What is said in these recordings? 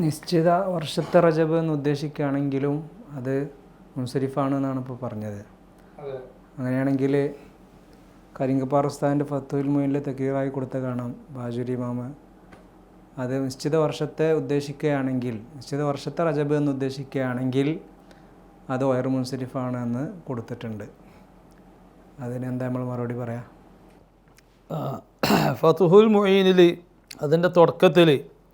നിശ്ചിത വർഷത്തെ റജബ് എന്ന് ഉദ്ദേശിക്കുകയാണെങ്കിലും അത് മുൻസരിഫാണ് എന്നാണ് ഇപ്പോൾ പറഞ്ഞത്. അങ്ങനെയാണെങ്കിൽ കരിങ്കപ്പാറ ഉസ്താദിൻ്റെ ഫത്തുൽ മുയിനിൽ തക്കീറായി കൊടുത്ത കാണാം ബാജുരി ഇമാമ് അത് നിശ്ചിത വർഷത്തെ ഉദ്ദേശിക്കുകയാണെങ്കിൽ, നിശ്ചിത വർഷത്തെ റജബ് എന്ന് ഉദ്ദേശിക്കുകയാണെങ്കിൽ അത് വയറ് മുൻസരിഫാണ് എന്ന് കൊടുത്തിട്ടുണ്ട്. അതിനെന്താ നമ്മൾ മറുപടി പറയാം? ഫത്തുഹുൽ മുഈനിൽ അതിൻ്റെ തുടക്കത്തിൽ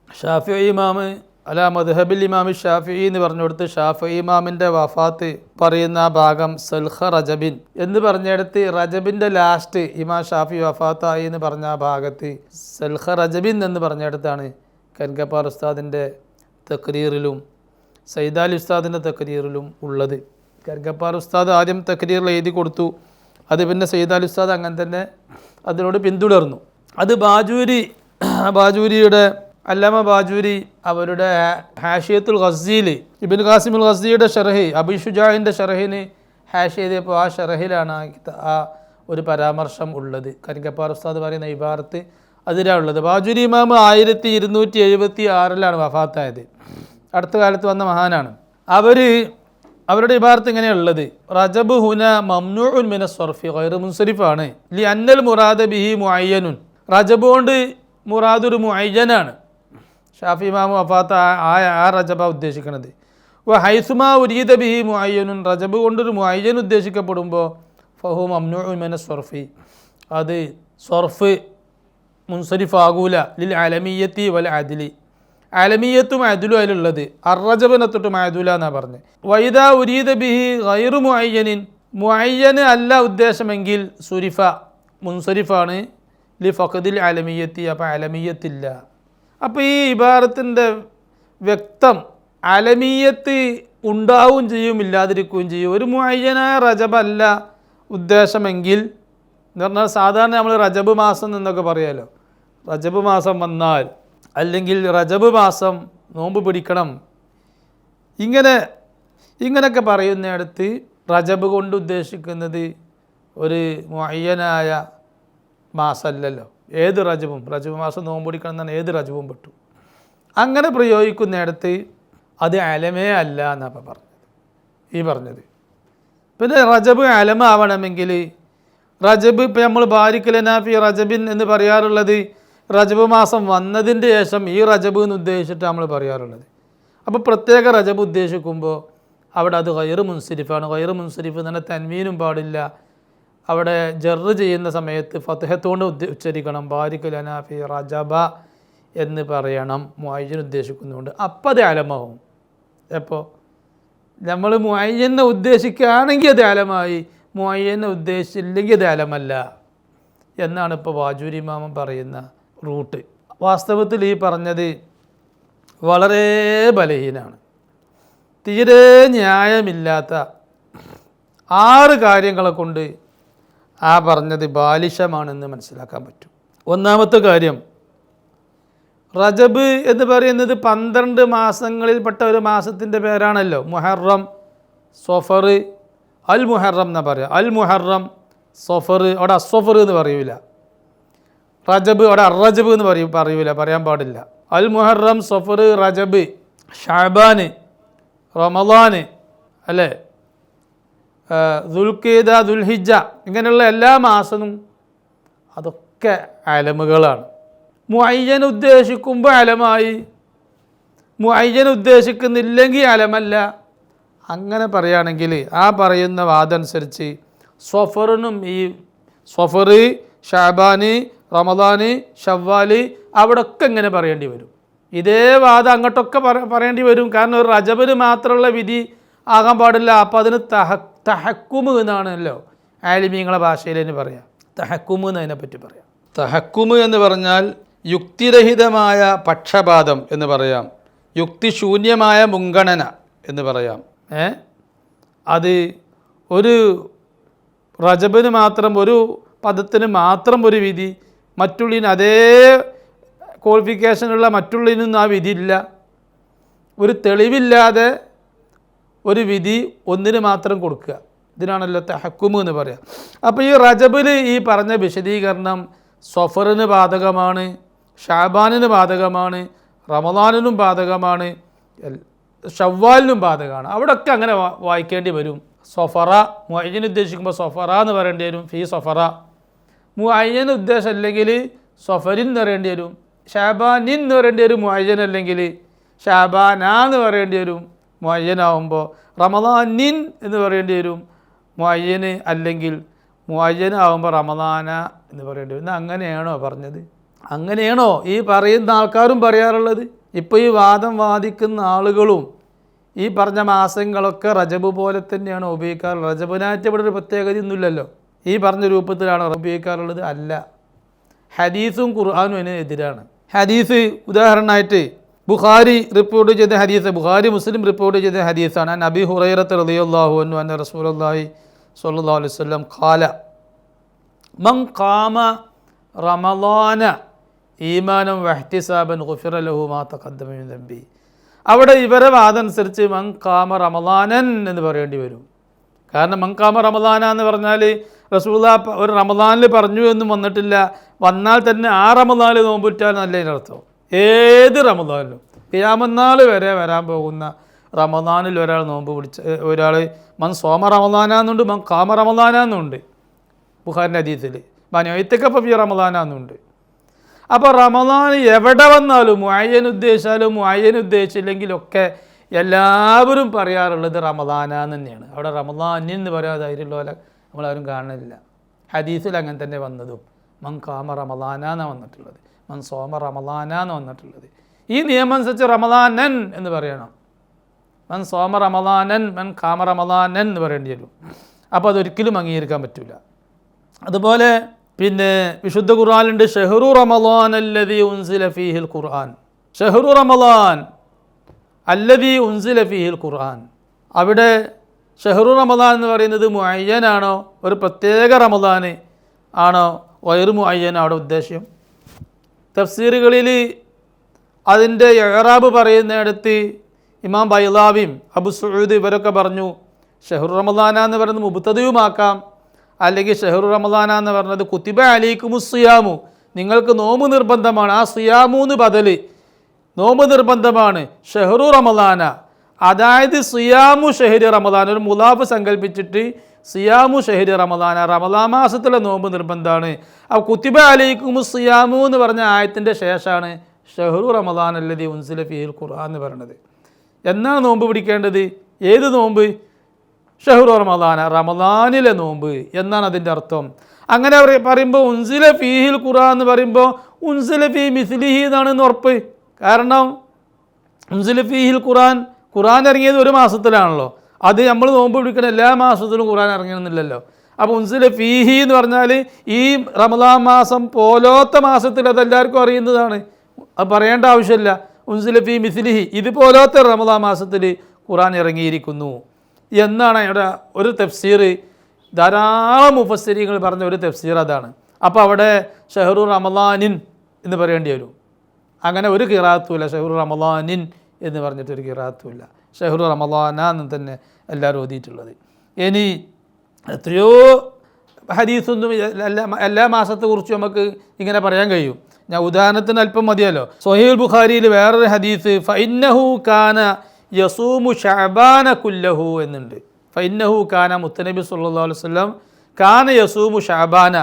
ഷാഫിഈ ഇമാമ് അല മദ്ഹബിൽ ഇമാമി ഷാഫിഈ എന്ന് പറഞ്ഞുകൊടുത്ത് ഷാഫിഈ ഇമാമിൻ്റെ വഫാത്ത് പറയുന്ന ആ ഭാഗം സൽഖ റജബിൻ എന്ന് പറഞ്ഞെടുത്ത് റജബിൻ്റെ ലാസ്റ്റ് ഇമാം ഷാഫി വഫാത്തായി എന്ന് പറഞ്ഞ ആ ഭാഗത്ത് സൽഖ റജബിൻ എന്ന് പറഞ്ഞെടുത്താണ് കരിങ്കപ്പാറ ഉസ്താദിൻ്റെ തക്രീറിലും സൈദാലി ഉസ്താദിൻ്റെ തക്രീറിലും ഉള്ളത്. കരിങ്കപ്പാറ ഉസ്താദ് ആദ്യം തക്രീറിൽ എഴുതി കൊടുത്തു, അത് പിന്നെ സൈദാലി ഉസ്താദ് അങ്ങനെ തന്നെ അതിനോട് പിന്തുടർന്നു. അത് ബാജൂരിയുടെ അല്ലാമ ബാജൂരി അവരുടെ ഹാഷിയത്തുൽ ഖസ്സിയിൽ ഇബ്നു ഖാസിമുൽ ഖസ്സിയുടെ ഷറഹ് അബി ഷുജാഇൻ്റെ ഷറഹിന് ഹാഷ് ചെയ്തപ്പോൾ ആ ഷറഹിലാണ് ആ ഒരു പരാമർശം ഉള്ളത്. കരിങ്കപ്പാറ ഉസ്താദ് പറയുന്ന ഇബാറത്ത് അതിലാണ് ഉള്ളത്. ബാജൂരി ഇമാം 1276 വഫാത്തായത്, അടുത്ത കാലത്ത് വന്ന മഹാനാണ്. അവരുടെ ഇബാറത്ത് ഇങ്ങനെയുള്ളത്, റജബ് ഹുന മംനൂഉൻ മിന സർഫി ഗൈറു മുൻസരിഫാണ് ലി അന്നൽ മുറാദ ബിഹി മുഅയ്യനുൻ. റജബ് കൊണ്ട് മുറാദ് ഒരു മുഅയ്യനാണ്. ഷാഫി ഇമാം വഫാത്ത് ആ റജബ ഉദ്ദേശിക്കുന്നത്. ഹൈസുമാ ഉരീദ ബിഹി മുഅയ്യനുൻ, റജബ് കൊണ്ടൊരു മുഅയ്യൻ ഉദ്ദേശിക്കപ്പെടുമ്പോൾ ഫഹു മംനൂഉൻ മിന സർഫി, അത് സർഫ് മുൻസരിഫാകൂല ലിൽ അലമിയ്യത്തി വൽ അദ്ലി, അലമിയത്തും അദുലും അതിലുള്ളത്. അറജബിനെ തൊട്ട് മഅദൂല എന്നാണ് പറഞ്ഞത്. വൈദാ ഉരീദ ബിഹി ഗൈറു മുഅയ്യനിൻ, മുഅയ്യന് അല്ല ഉദ്ദേശമെങ്കിൽ സുരിഫ മുൻസരിഫാണ് ലി ഫഖദിൽ അലമിയത്തി, അപ്പോൾ അലമിയത്തില്ല. അപ്പോൾ ഈ ഇബാറത്തിൻ്റെ വ്യക്തം അലമിയത്ത് ഉണ്ടാവുകയും ചെയ്യും ഇല്ലാതിരിക്കുകയും ചെയ്യും. ഒരു മുഅയ്യനായ റജബല്ല ഉദ്ദേശമെങ്കിൽ എന്ന് പറഞ്ഞാൽ സാധാരണ നമ്മൾ റജബ് മാസം എന്നൊക്കെ പറയാമല്ലോ, റജബ് മാസം വന്നാൽ അല്ലെങ്കിൽ റജബ് മാസം നോമ്പ് പിടിക്കണം ഇങ്ങനെയൊക്കെ പറയുന്നിടത്ത് റജബ് കൊണ്ട് ഉദ്ദേശിക്കുന്നത് ഒരു മുഅയ്യനായ മാസമല്ലല്ലോ. ഏത് റജബ് മാസം നോമ്പ് പിടിക്കണം എന്നാണ്, ഏത് റജബും പെട്ടു. അങ്ങനെ പ്രയോഗിക്കുന്നിടത്ത് അത് അലമേ അല്ല എന്നാണ് പറഞ്ഞത്. പിന്നെ റജബ് അലമാവണമെങ്കിൽ റജബ് ഇപ്പം നമ്മൾ ബാരിക് ലനാ ഫി റജബിൻ എന്ന് പറയാറുള്ളത് റജബ് മാസം വന്നതിൻ്റെ ശേഷം ഈ റജബ് എന്ന് ഉദ്ദേശിച്ചിട്ട് നമ്മൾ പറയാറുള്ളത്. അപ്പോൾ പ്രത്യേക റജബ് ഉദ്ദേശിക്കുമ്പോൾ അവിടെ അത് ഗൈറു മുൻസരിഫാണ്. ഗൈറു മുൻസരിഫ് എന്ന് പറഞ്ഞാൽ തൻവീനും പാടില്ല. അവിടെ ജറ് ചെയ്യുന്ന സമയത്ത് ഫത്ഹത്തോണ്ട് ഉച്ചരിക്കണം, ബാരിക് ലനാ ഫി റജബ എന്ന് പറയണം മുഅയ്യൻ ഉദ്ദേശിക്കുന്നതുകൊണ്ട്. അപ്പം അത് അലമാവും. എപ്പോൾ നമ്മൾ മുഅയ്യനെ ഉദ്ദേശിക്കുകയാണെങ്കിൽ അത് അലമായി, മുഅയ്യനെ ഉദ്ദേശിച്ചില്ലെങ്കിൽ അത് അലമല്ല എന്നാണ് ഇപ്പോൾ ബാജൂരി ഇമാമൻ പറയുന്ന റൂട്ട്. വാസ്തവത്തിൽ ഈ പറഞ്ഞത് വളരെ ബലഹീനാണ്, തീരെ ന്യായമില്ലാത്ത 6 കാര്യങ്ങളെ കൊണ്ട് ആ പറഞ്ഞത് ബാലിശമാണെന്ന് മനസ്സിലാക്കാൻ പറ്റും. ഒന്നാമത്തെ കാര്യം, റജബ് എന്ന് പറയുന്നത് 12 മാസങ്ങളിൽപ്പെട്ട ഒരു മാസത്തിൻ്റെ പേരാണല്ലോ. മുഹറം, സഫർ, അൽ മുഹറം എന്നാ പറയുക. അൽ മുഹറം, സഫർ, അവിടെ അസ്വഫർ എന്ന് പറയൂല. റജബ് അവിടെ അറജബ് എന്ന് പറയൂല, പറയാൻ പാടില്ല. അൽ മുഹറം, സഫർ, റജബ്, ഷഅബാൻ, റമളാൻ, അല്ലേ, ദുൽഖീദ, ദുൽഹിജ്ജ, ഇങ്ങനെയുള്ള എല്ലാ മാസവും അതൊക്കെ അലമുകളാണ്. മുഅയ്യൻ ഉദ്ദേശിക്കുമ്പോൾ അലമായി, മുഅയ്യൻ ഉദ്ദേശിക്കുന്നില്ലെങ്കിൽ അലമല്ല. അങ്ങനെ പറയുകയാണെങ്കിൽ ആ പറയുന്ന വാദമനുസരിച്ച് സഫറിനും ഈ സഫർ, ഷഅബാൻ, റമളാൻ, ഷവ്വാൽ അവിടെയൊക്കെ ഇങ്ങനെ പറയേണ്ടി വരും. ഇതേ വാദം അങ്ങോട്ടൊക്കെ പറയേണ്ടി വരും. കാരണം ഒരു റജബിന് മാത്രമുള്ള വിധി ആകാൻ പാടില്ല. അപ്പോൾ അതിന് തഹക്കുമ് എന്നാണല്ലോ ആലിമീങ്ങളെ ഭാഷയിൽ തന്നെ പറയാം. തഹക്കുമ് എന്നതിനെപ്പറ്റി പറയാം. തഹക്കുമ് എന്ന് പറഞ്ഞാൽ യുക്തിരഹിതമായ പക്ഷപാതം എന്ന് പറയാം, യുക്തിശൂന്യമായ മുൻഗണന എന്ന് പറയാം. അത് ഒരു റജബിന് മാത്രം, ഒരു പദത്തിന് മാത്രം ഒരു വിധി, മറ്റുള്ളതിന് അതേ ക്വാളിഫിക്കേഷനുള്ള മറ്റുള്ളതിനൊന്നും ആ വിധി ഇല്ല. ഒരു തെളിവില്ലാതെ ഒരു വിധി ഒന്നിന് മാത്രം കൊടുക്കുക, ഇതിനാണല്ലോ തഹക്കുമ് എന്ന് പറയുക. അപ്പോൾ ഈ റജബിൽ ഈ പറഞ്ഞ വിശദീകരണം സഫറിന് ബാധകമാണ്, ഷാബാനിന് ബാധകമാണ്, റമദാനിനും ബാധകമാണ്, ഷവ്വാലിനും ബാധകമാണ്. അവിടെയൊക്കെ അങ്ങനെ വായിക്കേണ്ടി വരും. സൊഫറ മുഅയ്യൻ ഉദ്ദേശിക്കുമ്പോൾ സൊഫറ എന്ന് പറയേണ്ടി വരും, ഫീ സൊഫറ. മുഅയ്യൻ ഉദ്ദേശം അല്ലെങ്കിൽ സൊഫരിൻ എന്ന് പറയേണ്ടി വരും, ഷാബാനിൻ എന്ന് പറയേണ്ടി വരും. മുഅയ്യൻ അല്ലെങ്കിൽ ഷാബാന എന്ന് പറയേണ്ടി വരും മുഅയ്യനാവുമ്പോൾ. റമദാനിൻ എന്ന് പറയേണ്ടി വരും മുഅയ്യന്, അല്ലെങ്കിൽ മുഅയ്യനാവുമ്പോൾ റമദാന എന്ന് പറയേണ്ടി വരും. അങ്ങനെയാണോ പറഞ്ഞത്? അങ്ങനെയാണോ ഈ പറയുന്ന ആൾക്കാരും പറയാറുള്ളത്? ഇപ്പോൾ ഈ വാദം വാദിക്കുന്ന ആളുകളും ഈ പറഞ്ഞ മാസങ്ങളൊക്കെ റജബ് പോലെ തന്നെയാണ് ഉപയോഗിക്കാറുള്ളത്. റജബിനായിട്ട് ഇവിടെ ഒരു പ്രത്യേകതയൊന്നുമില്ലല്ലോ. ഈ പറഞ്ഞ രൂപത്തിലാണ് ഉപയോഗിക്കാറുള്ളത്? അല്ല. ഹദീസും ഖുർആനും അതിന് എതിരാണ്. ഹദീസ് ഉദാഹരണമായിട്ട് ബുഖാരി റിപ്പോർട്ട് ചെയ്ത ഹദീസ്, ബുഖാരി മുസ്ലിം റിപ്പോർട്ട് ചെയ്ത ഹദീസാണ്. നബി ഹുറൈറത്ത് റളിയല്ലാഹു അൻഹു അന്ന റസൂലുള്ളാഹി സ്വല്ലല്ലാഹു അലൈഹി വസല്ലം ഖാല മൻ ഖാമ റമളാന ഈമാനം വഹ്തിസാബൻ ഗുഫിറ ലഹു മാ തഖദ്ദമ മിൻ ദംബി. അവിടെ ഇവരെ വാദം അനുസരിച്ച് മൻ ഖാമ റമളാനൻ എന്ന് പറയേണ്ടി വരും. കാരണം മൻ ഖാമ റമളാന എന്ന് പറഞ്ഞാൽ റസൂലുള്ളാഹി ഒരു റമളാനിൽ പറഞ്ഞു എന്നും വന്നിട്ടില്ല. വന്നാൽ തന്നെ ആ റമളാനിൽ നോമ്പുറ്റാൽ നല്ലതിൻ്റെ അർത്ഥം. ഏത് റമളാനിലും ഖിയാമത്ത് നാൾ വരെ വരാൻ പോകുന്ന റമളാനിൽ ഒരാൾ നോമ്പ് ഒരാൾ മൻ സോമ റമളാന എന്നുണ്ട്, മൻ ഖാമ റമളാന എന്നുണ്ട്. ബുഖാരിൻ്റെ ഹദീസിൽ ബനോയ്ത്തക്കഫ ഫി റമളാന എന്നുണ്ട്. അപ്പോൾ റമളാൻ എവിടെ വന്നാലും മുഅയ്യൻ ഉദ്ദേശിച്ചാലും മുഅയ്യൻ ഉദ്ദേശിച്ചില്ലെങ്കിലൊക്കെ എല്ലാവരും പറയാറുള്ളത് റമളാന തന്നെയാണ്. അവിടെ റമളാനിൻ എന്ന് പറയാതെ ധൈര്യമുള്ള നമ്മളാരും കാണുന്നില്ല. ഹദീസിൽ അങ്ങനെ തന്നെ വന്നതും മൻ ഖാമ റമളാന എന്നാണ് വന്നിട്ടുള്ളത്, മൻ സോമ റമളാന എന്ന് വന്നിട്ടുള്ളത്. ഈ നിയമം അനുസരിച്ച് റമളാനൻ എന്ന് പറയണം. മൻ സോമ റമളാനൻ മൻ ഖാമ റമളാനൻ എന്ന് പറയേണ്ടി വരും. അപ്പോൾ അതൊരിക്കലും അംഗീകരിക്കാൻ പറ്റില്ല. അതുപോലെ പിന്നെ വിശുദ്ധ ഖുർആനിലുണ്ട് ഷഹ്റു റമളാൻ അല്ലദീ ഉൻസില ഫീഹിൽ ഖുർആൻ. ഷഹ്റു റമളാൻ അല്ലദീ ഉൻസില ഫീഹിൽ ഖുർആൻ. അവിടെ ഷഹ്റു റമളാൻ എന്ന് പറയുന്നത് മുഅയ്യനാണോ, ഒരു പ്രത്യേക റമളാൻ ആണോ, ഗൈറു മുഅയ്യൻ അവിടെ ഉദ്ദേശ്യം? തഫ്സീറുകളിൽ അതിൻ്റെ ഇഅ്റാബ് പറയുന്നിടത്ത് ഇമാം ബൈളാവിയും അബു സഊദ് ഇവരൊക്കെ പറഞ്ഞു ഷഹ്റു റമളാന എന്ന് പറയുന്നത് മുബ്തദയുമാക്കാം, അല്ലെങ്കിൽ ഷഹ്റു റമളാന എന്ന് പറഞ്ഞത് കുത്തിബ അലൈക്കുമുസ് സിയാമു, നിങ്ങൾക്ക് നോമ്പ് നിർബന്ധമാണ്. ആ സിയാമൂന്ന് ബദല് നോമ്പ് നിർബന്ധമാണ്. ഷഹ്റു റമളാന, അതായത് സിയാമു ഷഹരി റമളാൻ, ഒരു മുലാഫ് സങ്കല്പിച്ചിട്ട് സിയാമു ഷഹരി റമളാന, റമളാൻ മാസത്തിലെ നോമ്പ് നിർബന്ധമാണ്. അപ്പോൾ കുത്തിബ അലൈക്കുമുസ് സിയാമു എന്ന് പറഞ്ഞ ആയത്തിൻ്റെ ശേഷമാണ് ഷഹ്റു റമളാൻ അല്ലദീ ഉൻസില ഫീഹിൽ ഖുർആൻ എന്ന് പറയുന്നത്. എന്നാണ് നോമ്പ് പിടിക്കേണ്ടത്? ഏത് നോമ്പ്? ഷഹ്റു റമളാന, റമളാനിലെ നോമ്പ് എന്നാണ് അതിൻ്റെ അർത്ഥം. അങ്ങനെ പറയുമ്പോൾ ഉൻസില ഫീഹിൽ ഖുർആൻ എന്ന് പറയുമ്പോൾ ഉൻസില ഫീ മിസ്ലിഹി എന്നാണെന്ന് ഉറപ്പ്. കാരണം ഉൻസില ഫീഹിൽ ഖുർആൻ, ഖുർആൻ ഇറങ്ങിയത് ഒരു മാസത്തിലാണല്ലോ. അത് നമ്മൾ നോമ്പ് പിടിക്കുന്ന എല്ലാ മാസത്തിലും ഖുർആൻ ഇറങ്ങണമെന്നില്ലല്ലോ. അപ്പോൾ ഉൻസില ഫീഹി എന്ന് പറഞ്ഞാൽ ഈ റമളാൻ മാസം പോലത്തെ മാസത്തിൽ അതെല്ലാവർക്കും അറിയുന്നതാണ്, അത് പറയേണ്ട ആവശ്യമില്ല. ഉൻസില ഫീ മിസ്ലിഹി, ഇതുപോലത്തെ റമളാൻ മാസത്തിൽ ഖുർആൻ ഇറങ്ങിയിരിക്കുന്നു എന്നാണ് ഇവിടെ ഒരു തഫ്സീർ. ധാരാളം മുഫസ്സിരീങ്ങൾ പറഞ്ഞ ഒരു തഫ്സീർ അതാണ്. അപ്പോൾ അവിടെ ഷഹ്റു റമളാനിൻ എന്ന് പറയേണ്ടി വരും. അങ്ങനെ ഒരു ഖിറാഅത്തുമില്ല ഷഹ്റു റമളാനിൻ എന്ന് പറഞ്ഞിട്ടൊരു ഖിറാഅത്തുമില്ല. ഷഹ്റു റമളാന എന്ന് തന്നെ എല്ലാവരും ഓതിയിട്ടുള്ളത്. ഇനി എത്രയോ ഹദീസൊന്നും എല്ലാ മാസത്തെക്കുറിച്ചും നമുക്ക് ഇങ്ങനെ പറയാൻ കഴിയും. ഞാൻ ഉദാഹരണത്തിന് അല്പം മതിയല്ലോ. സ്വഹീഹുൽ ബുഖാരിയിൽ വേറൊരു ഹദീസ് ഫഇന്നഹു കാന യസൂമു ഷഅബാന കുല്ലഹു എന്നുണ്ട്. ഫഇന്നഹു കാന, മുത്തനബി സല്ലല്ലാഹു അലൈഹി വസല്ലം കാന യസൂമു ഷഅബാന,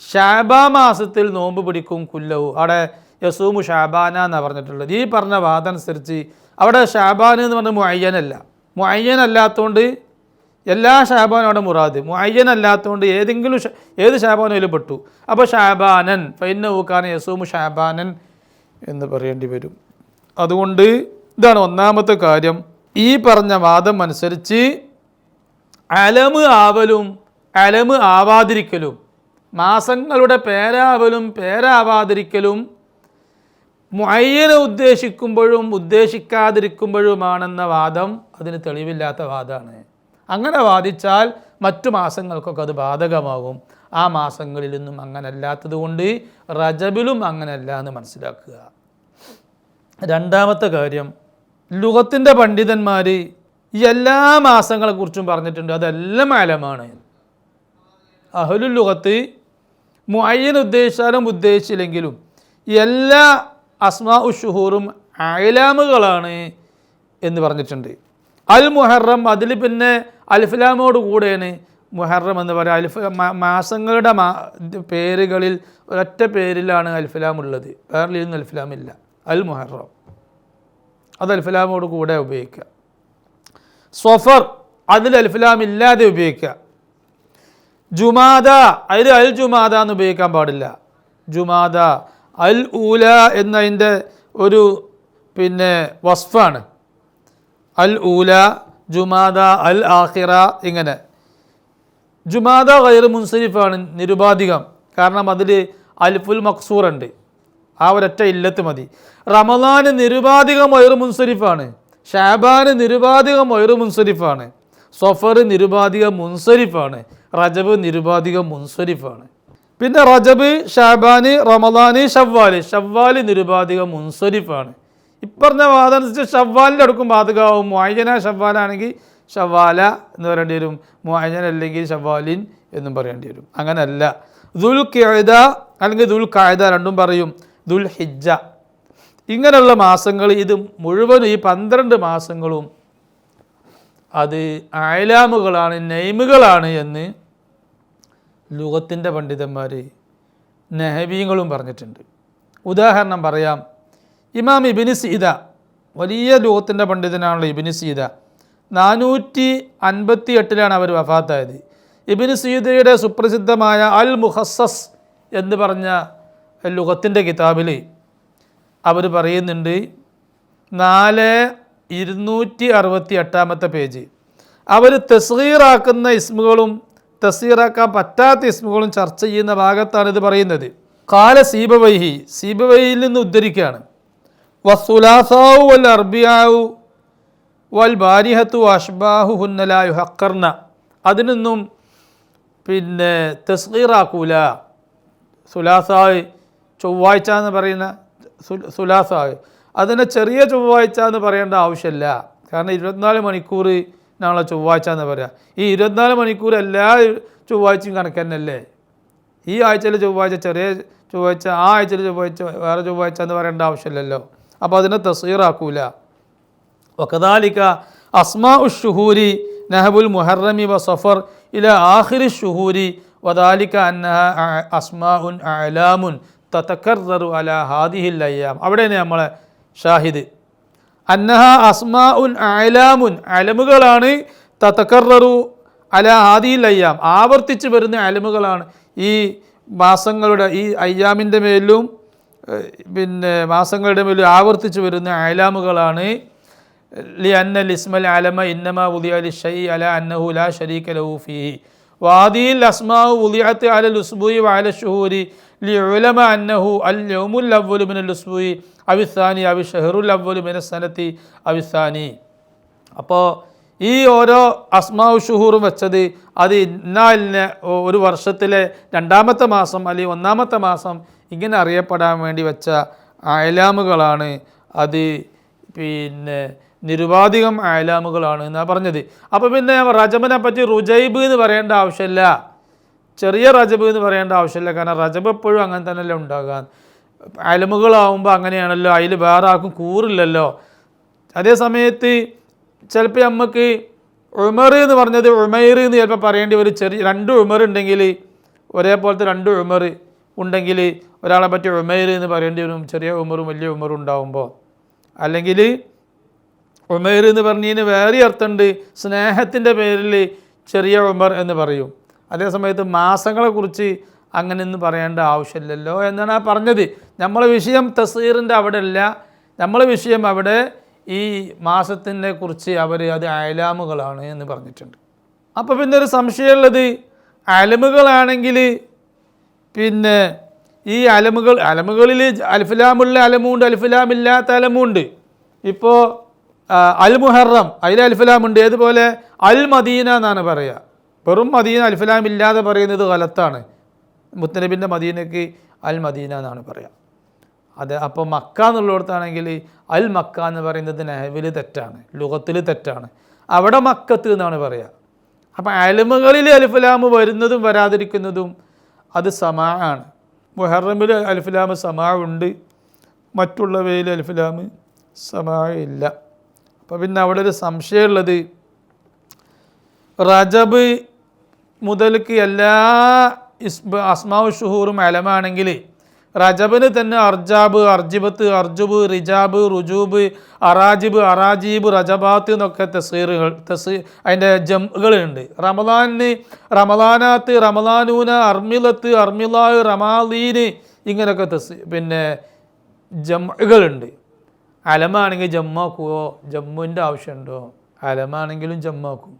ഷഅബാ മാസത്തിൽ നോമ്പ് പിടിക്കും. കുല്ലഹു അവിടെ യസൂമു ഷഅബാന എന്നാണ് പറഞ്ഞിട്ടുള്ളത്. ഈ പറഞ്ഞ വാദം അനുസരിച്ച് അവിടെ ഷഅബാൻ എന്ന് പറഞ്ഞാൽ മുഅയ്യനല്ല, മുഅയ്യൻ അല്ലാത്തതുകൊണ്ട് എല്ലാ ഷഅബാനും അവിടെ മുറാദ്, മുഅയ്യൻ അല്ലാത്തതുകൊണ്ട് ഏതെങ്കിലും ഏത് ഷഅബാനും അതിൽ പെട്ടു. അപ്പോൾ ഷഅബാനൻ ഫഇന്നഹു കാന യസൂമു ഷഅബാനൻ എന്ന് പറയേണ്ടി വരും. അതുകൊണ്ട് ഇതാണ് ഒന്നാമത്തെ കാര്യം. ഈ പറഞ്ഞ വാദം അനുസരിച്ച് അലമ് ആവലും അലമ് ആവാതിരിക്കലും, മാസങ്ങളുടെ പേരാവലും പേരാവാതിരിക്കലും മുഅയ്യനെ ഉദ്ദേശിക്കുമ്പോഴും ഉദ്ദേശിക്കാതിരിക്കുമ്പോഴുമാണെന്ന വാദം അതിന് തെളിവില്ലാത്ത വാദമാണ്. അങ്ങനെ വാദിച്ചാൽ മറ്റു മാസങ്ങൾക്കൊക്കെ അത് ബാധകമാകും. ആ മാസങ്ങളിലൊന്നും അങ്ങനെ അല്ലാത്തത് കൊണ്ട് റജബിലും അങ്ങനെയല്ല എന്ന് മനസ്സിലാക്കുക. രണ്ടാമത്തെ കാര്യം, ലുഗത്തിൻ്റെ പണ്ഡിതന്മാർ ഈ എല്ലാ മാസങ്ങളെക്കുറിച്ചും പറഞ്ഞിട്ടുണ്ട്, അതെല്ലാം അലമാണ്. അഹ്ലുൽ ലുഗത്ത് മുഅയ്യൻ ഉദ്ദേശിച്ചാലും ഉദ്ദേശിച്ചില്ലെങ്കിലും എല്ലാ അസ്മാഉ ഷുഹൂറും അയലാമുകളാണ് എന്ന് പറഞ്ഞിട്ടുണ്ട്. അൽ മുഹറം അതിൽ പിന്നെ അൽഫിലാമോട് കൂടെയാണ് മുഹറം എന്ന് പറയുക. മാസങ്ങളുടെ പേരുകളിൽ ഒരൊറ്റ പേരിലാണ് അൽഫിലാം ഉള്ളത്, വേറെയൊന്നും അൽഫിലാം ഇല്ല. അൽ മുഹറം അത് അൽഫിലാമോട് കൂടെ ഉപയോഗിക്കുക. സ്വഫർ അതിൽ അൽഫിലാം ഇല്ലാതെ ഉപയോഗിക്കുക. ജുമാദ അതിൽ അൽ ജുമാദ എന്ന് ഉപയോഗിക്കാൻ പാടില്ല. ജുമാദ അൽ ഊല എന്നതിൻ്റെ ഒരു വസ്ഫാണ്. അൽ ഊല, ജുമാദ, അൽ ആഖിറ, ഇങ്ങനെ. ജുമാദ ഗൈർ മുൻസരിഫാണ്, നിരുപാധികം. കാരണം അതിൽ അൽഫുൽ മക്സൂർ ഉണ്ട്, ആ ഒരൊറ്റ ഇല്ലത്ത് മതി. റമദാന് നിരുപാധികം ഗൈർ മുൻസരിഫാണ്. ഷാബാന് നിരുപാധികം ഗൈർ മുൻസരിഫാണ്. സഫർ നിരുപാധികം മുൻസരിഫാണ്. റജബ് നിരുപാധികം മുൻസരിഫാണ്. പിന്നെ റജബ്, ഷാബാന്, റമദാന്, ഷവ്വാല് നിരുപാധികം മുൻസരിഫാണ്. ഇപ്പറഞ്ഞ വാദമനുസരിച്ച് ഷവ്വാലിൻ്റെ അടുക്കും ബാധകമാവും. മുഅയ്യന ഷവ്വാലാണെങ്കിൽ ഷവ്വാല എന്ന് പറയേണ്ടി വരും, മുഅയ്യന അല്ലെങ്കിൽ ഷവ്വാലിൻ എന്നും പറയേണ്ടി വരും. അങ്ങനല്ല. ദുൽ ഖിഅദ അല്ലെങ്കിൽ ദുൽ ഖഅദ രണ്ടും പറയും, ദുൽ ഹിജ്ജ. ഇങ്ങനെയുള്ള മാസങ്ങൾ, ഇത് മുഴുവനും ഈ 12 മാസങ്ങളും അത് അയലാമുകളാണ്, നെയ്മുകളാണ് എന്ന് ലുഗത്തിൻ്റെ പണ്ഡിതന്മാർ നഹവീങ്ങളും പറഞ്ഞിട്ടുണ്ട്. ഉദാഹരണം പറയാം. ഇമാം ഇബ്നു സീദ, വലിയ ലുഗത്തിൻ്റെ പണ്ഡിതനാണല്ലോ ഇബ്നു സീദ, 458 അവർ വഫാത്തായത്. ഇബ്നു സീദയുടെ സുപ്രസിദ്ധമായ അൽ മുഖസ്സസ് എന്ന് പറഞ്ഞ ലുഗത്തിൻ്റെ കിതാബിൽ അവർ പറയുന്നുണ്ട്, 4268 പേജ്, അവർ തസ്ഗീറാക്കുന്ന ഇസ്മുകളും തസ്ഗീറാക്കാൻ പറ്റാത്ത ഇസ്മുകളും ചർച്ച ചെയ്യുന്ന ഭാഗത്താണ് ഇത് പറയുന്നത്. ഖാല സീബവൈഹി, സീബവൈയിൽ നിന്ന് ഉദ്ധരിക്കുകയാണ്. വസ്സുലാസാഉ വൽ അർബിയാഉ വൽ ബാരിഹത്തു അഷ്ബാഹുഹുന്ന ലാ യുഹഖർന, അതിനൊന്നും തസ്ഗീറാക്കൂല. സുലാസായ് ചൊവ്വാഴ്ച എന്ന് പറയുന്ന സുലാസായ്, അതിനെ ചെറിയ ചൊവ്വാഴ്ച എന്ന് പറയേണ്ട ആവശ്യമില്ല. കാരണം 24 മണിക്കൂറിനാണല്ലോ ചൊവ്വാഴ്ച എന്ന് പറയുക. ഈ 24 മണിക്കൂർ എല്ലാ ചൊവ്വാഴ്ചയും കണക്ക് തന്നെയല്ലേ. ഈ ആഴ്ചയിലെ ചൊവ്വാഴ്ച ചെറിയ ചൊവ്വാഴ്ച, ആ ആഴ്ചയിലെ ചൊവ്വാഴ്ച വേറെ ചൊവ്വാഴ്ച എന്ന് പറയേണ്ട ആവശ്യമില്ലല്ലോ. അപ്പോൾ അതിനെ തസ്ഗീറാക്കൂല. വകദാലിക അസ്മാഉ ഷുഹൂരി നഹബുൽ മുഹറമി വ സഫർ ഇല ആഖിരി ഷുഹൂരി വദാലിക അന്നഹ അസ്മാഉൻ അഅലാമുൻ തതകററു അലാ ഹാദിഹിൽ അയ്യാം. അവിടെയാണ് നമ്മളെ ഷാഹിദ്. അന്നഹ അസ്മാഉൻ അഅലാമുൻ, അലമുകളാണ്, തതകററു അലാ ഹാദിഹിൽ അയ്യാം, ആവർത്തിച്ച് വരുന്ന അലമുകളാണ്. ഈ മാസങ്ങളുടെ, ഈ അയ്യാമിൻ്റെ മേലും മാസങ്ങളുടെ മേലും ആവർത്തിച്ച് വരുന്ന അലാമുകളാണ്. ലി അന്നൽ ഇസ്മൽ അലമ ഇന്നമാ വുദിഅ ലിശൈഇ അലാ അന്നഹു ലാ ശരീക ലഹു ഫീഹി വഹാദിഹിൽ അസ്മാഉ വുദിഅത് അലൽ ഉസ്ബുഇ വഅല ശുഹൂരി ലിഉലമ അന്നഹു അൽ യൗമുൽ അവ്വലു മിനൽ ഉസ്ബുഇ അവിസ്സാനി അവി ഷഹറുൽ അവ്വലു മിനസ് സനതി അവിസ്സാനി. അപ്പോൾ ഈ ഓരോ അസ്മാഉ ഷുഹൂറും വെച്ചത് അത് ഇന്നാലിന് ഒരു വർഷത്തിലെ 2ാമത്തെ മാസം അല്ലെങ്കിൽ 1ാമത്തെ മാസം ഇങ്ങനെ അറിയപ്പെടാൻ വേണ്ടി വെച്ച അയലാമുകളാണ്. അത് നിരുപാധികം അയലാമുകളാണ് എന്നാണ് പറഞ്ഞത്. അപ്പോൾ പിന്നെ റജബിനെ പറ്റി റുജൈബ് എന്ന് പറയേണ്ട ആവശ്യമില്ല, ചെറിയ റജബ് എന്ന് പറയേണ്ട ആവശ്യമില്ല. കാരണം റജബ് എപ്പോഴും അങ്ങനെ തന്നെയല്ലേ ഉണ്ടാകാൻ. അയലമുകളാവുമ്പോൾ അങ്ങനെയാണല്ലോ, അതിൽ വേറെ ആർക്കും കൂറില്ലല്ലോ. അതേ സമയത്ത് ചിലപ്പോൾ നമുക്ക് ഉമർ എന്ന് പറഞ്ഞത് ഉമൈർ എന്ന് ചിലപ്പോൾ പറയേണ്ടി വരും. ചെറിയ 2 ഉമർ ഉണ്ടെങ്കിൽ, ഒരേപോലത്തെ 2 ഉമർ ഉണ്ടെങ്കിൽ ഒരാളെ പറ്റി ഉമൈർ എന്ന് പറയേണ്ടി വരും, ചെറിയ ഉമറും വലിയ ഉമറും ഉണ്ടാവുമ്പോൾ. അല്ലെങ്കിൽ ഉമൈർ എന്ന് പറഞ്ഞതിന് വേറെ അർത്ഥമുണ്ട്, സ്നേഹത്തിൻ്റെ പേരിൽ ചെറിയ ഉമർ എന്ന് പറയും. അതേസമയത്ത് മാസങ്ങളെക്കുറിച്ച് അങ്ങനെയൊന്നും പറയേണ്ട ആവശ്യമില്ലല്ലോ എന്നാണ് ആ പറഞ്ഞത്. നമ്മളെ വിഷയം തസ്ഗീറിൻ്റെ അവിടെ അല്ല, നമ്മളെ വിഷയം അവിടെ ഈ മാസത്തിനെ കുറിച്ച് അവർ അത് അയലാമുകളാണ് എന്ന് പറഞ്ഞിട്ടുണ്ട്. അപ്പോൾ പിന്നെ ഒരു സംശയമുള്ളത്, അലമുകളാണെങ്കിൽ പിന്നെ ഈ അലമുകളിൽ അൽഫിലാമുള്ള അലമുണ്ട്, അൽഫിലാമില്ലാത്ത അലമുണ്ട്. ഇപ്പോൾ അൽ മുഹറം അതിൽ അൽഫിലാമുണ്ട്. ഏതുപോലെ അൽ മദീന എന്നാണ് പറയുക. വെറും മദീന അൽഫിലാമില്ലാതെ പറയുന്നത് ഗലത്താണ്. മുത്തനബിൻ്റെ മദീനയ്ക്ക് അൽ മദീന എന്നാണ് പറയുക. അത് അപ്പോൾ മക്ക എന്നുള്ളിടത്താണെങ്കിൽ അൽ മക്ക എന്ന് പറയുന്നത് നഹ്വിൽ തെറ്റാണ്, ലുഗത്തിൽ തെറ്റാണ്. അവിടെ മക്കത്ത് എന്നാണ് പറയുക. അപ്പം അലമുകളിൽ അൽഫിലാമ് വരുന്നതും വരാതിരിക്കുന്നതും അത് സമാ ആണ്. മുഹറമിൽ അൽഫിലാമ് സമാ ഉണ്ട്, മറ്റുള്ളവയിൽ അൽഫിലാമ് ഇല്ല. അപ്പോൾ പിന്നെ അവിടെ ഒരു സംശയമുള്ളത്, റജബ് മുതൽക്ക് എല്ലാ അസ്മാഉ ഷുഹൂറും അലമാണെങ്കിൽ റജബിന് തന്നെ അർജാബ്, അർജിബത്ത്, അർജുബ്, റിജാബ്, റുജൂബ്, അറാജിബ്, അറാജീബ്, റജബാത്ത് എന്നൊക്കെ അതിൻ്റെ ജംകളുണ്ട്. റമദാനിന് റമദാനാത്ത്, റമദാനൂന, അർമിലത്ത്, അർമിലാ, റമാലീന് ഇങ്ങനെയൊക്കെ പിന്നെ ജംകളുണ്ട്. അലമാണെങ്കിൽ ജമ്മാക്കുവോ? ജമ്മുവിൻ്റെ ആവശ്യമുണ്ടോ? അലമാണെങ്കിലും ജമ്മാക്കും.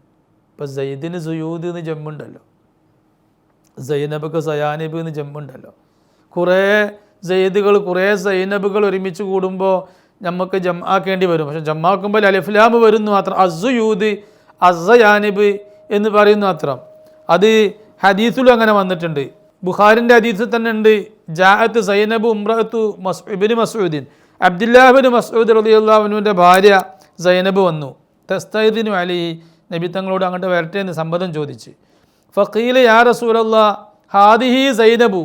ഇപ്പോൾ സയ്യിദിന് സുയൂദ് എന്ന് ജമ്മുണ്ടല്ലോ, സൈനബക്ക് സയാനിബ് എന്ന് ജമ്മുണ്ടല്ലോ. കുറേ സയ്യിദുകൾ, കുറേ സൈനബുകൾ ഒരുമിച്ച് കൂടുമ്പോൾ നമുക്ക് ജമ്മാക്കേണ്ടി വരും. പക്ഷെ ജമ്മാക്കുമ്പോൾ അലിഫ്ലാമ് വരുന്നു മാത്രം. അസുയൂദ്, അസയാനിബ് എന്ന് പറയുന്നു മാത്രം. അത് ഹദീസിലും അങ്ങനെ വന്നിട്ടുണ്ട്. ബുഖാരിൻ്റെ ഹദീസിൽ തന്നെ ഉണ്ട്, ജാഅത്ത് സൈനബ് ഉംറത്തു ഇബ്നു മസ്ഊദിൻ, അബ്ദുല്ലാഹിബ്നു മസ്ഊദ് റളിയല്ലാഹു അൻഹുവിൻ്റെ ഭാര്യ സൈനബ് വന്നു. തസ്തൈദിനു അലൈഹി, നബി തങ്ങളോട് അങ്ങോട്ട് വരട്ടെ എന്ന് സമ്മതം ചോദിച്ച്. ഫഖീല യാ റസൂലല്ലാഹ് ഹാദിഹി സൈനബു,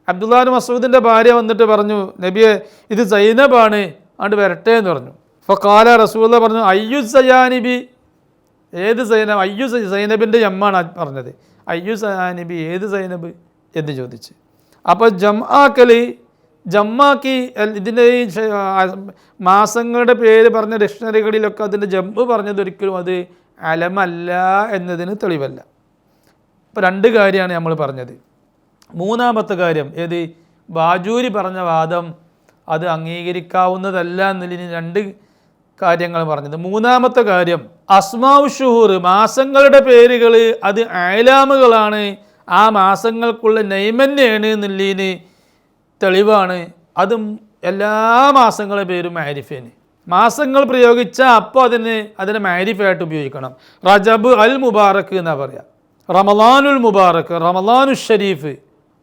അബ്ദുല്ലാഹിബ്നു മസ്ഊദിൻ്റെ ഭാര്യ വന്നിട്ട് പറഞ്ഞു, നബിയെ ഇത് സൈനബാണ്, അങ്ങോട്ട് വരട്ടെ എന്ന് പറഞ്ഞു. ഫഖാല റസൂലുള്ളാഹി പറഞ്ഞു, അയ്യു സയാനിബി, ഏത് സൈനബ്? അയ്യു സൈനബിൻ്റെ ജമ്മാണ് പറഞ്ഞത്. അയ്യു സയാനിബി, ഏത് സൈനബ് എന്ന് ചോദിച്ച്. അപ്പോൾ ജമ്മാക്കി ഇതിൻ്റെ ഈ മാസങ്ങളുടെ പേര് പറഞ്ഞ ഡിക്ഷണറികളിലൊക്കെ അതിൻ്റെ ജമ്മ് പറഞ്ഞത് ഒരിക്കലും അത് അലമല്ല എന്നതിന് തെളിവല്ല. ഇപ്പോൾ രണ്ട് കാര്യമാണ് നമ്മൾ പറഞ്ഞത്. മൂന്നാമത്തെ കാര്യം ഏത്? ബാജൂരി പറഞ്ഞ വാദം അത് അംഗീകരിക്കാവുന്നതല്ല എന്നതിന് രണ്ട് കാര്യങ്ങൾ പറഞ്ഞത്. മൂന്നാമത്തെ കാര്യം അസ്മാഉ ഷുഹൂർ, മാസങ്ങളുടെ പേരുകൾ അത് അയലാമുകളാണ്, ആ മാസങ്ങൾക്കുള്ള നൈമന്യാണ് എന്നുള്ളതിന് തെളിവാണ്. അതും എല്ലാ മാസങ്ങളുടെ പേരും മാരിഫേന്. മാസങ്ങൾ പ്രയോഗിച്ചാൽ അപ്പോൾ അതിനെ മാരിഫായിട്ട് ഉപയോഗിക്കണം. റജബ് അൽ മുബാറക്ക് എന്നാ പറയാം, റമളാനുൽ മുബാറക്ക്, റമളാനു ഷരീഫ്.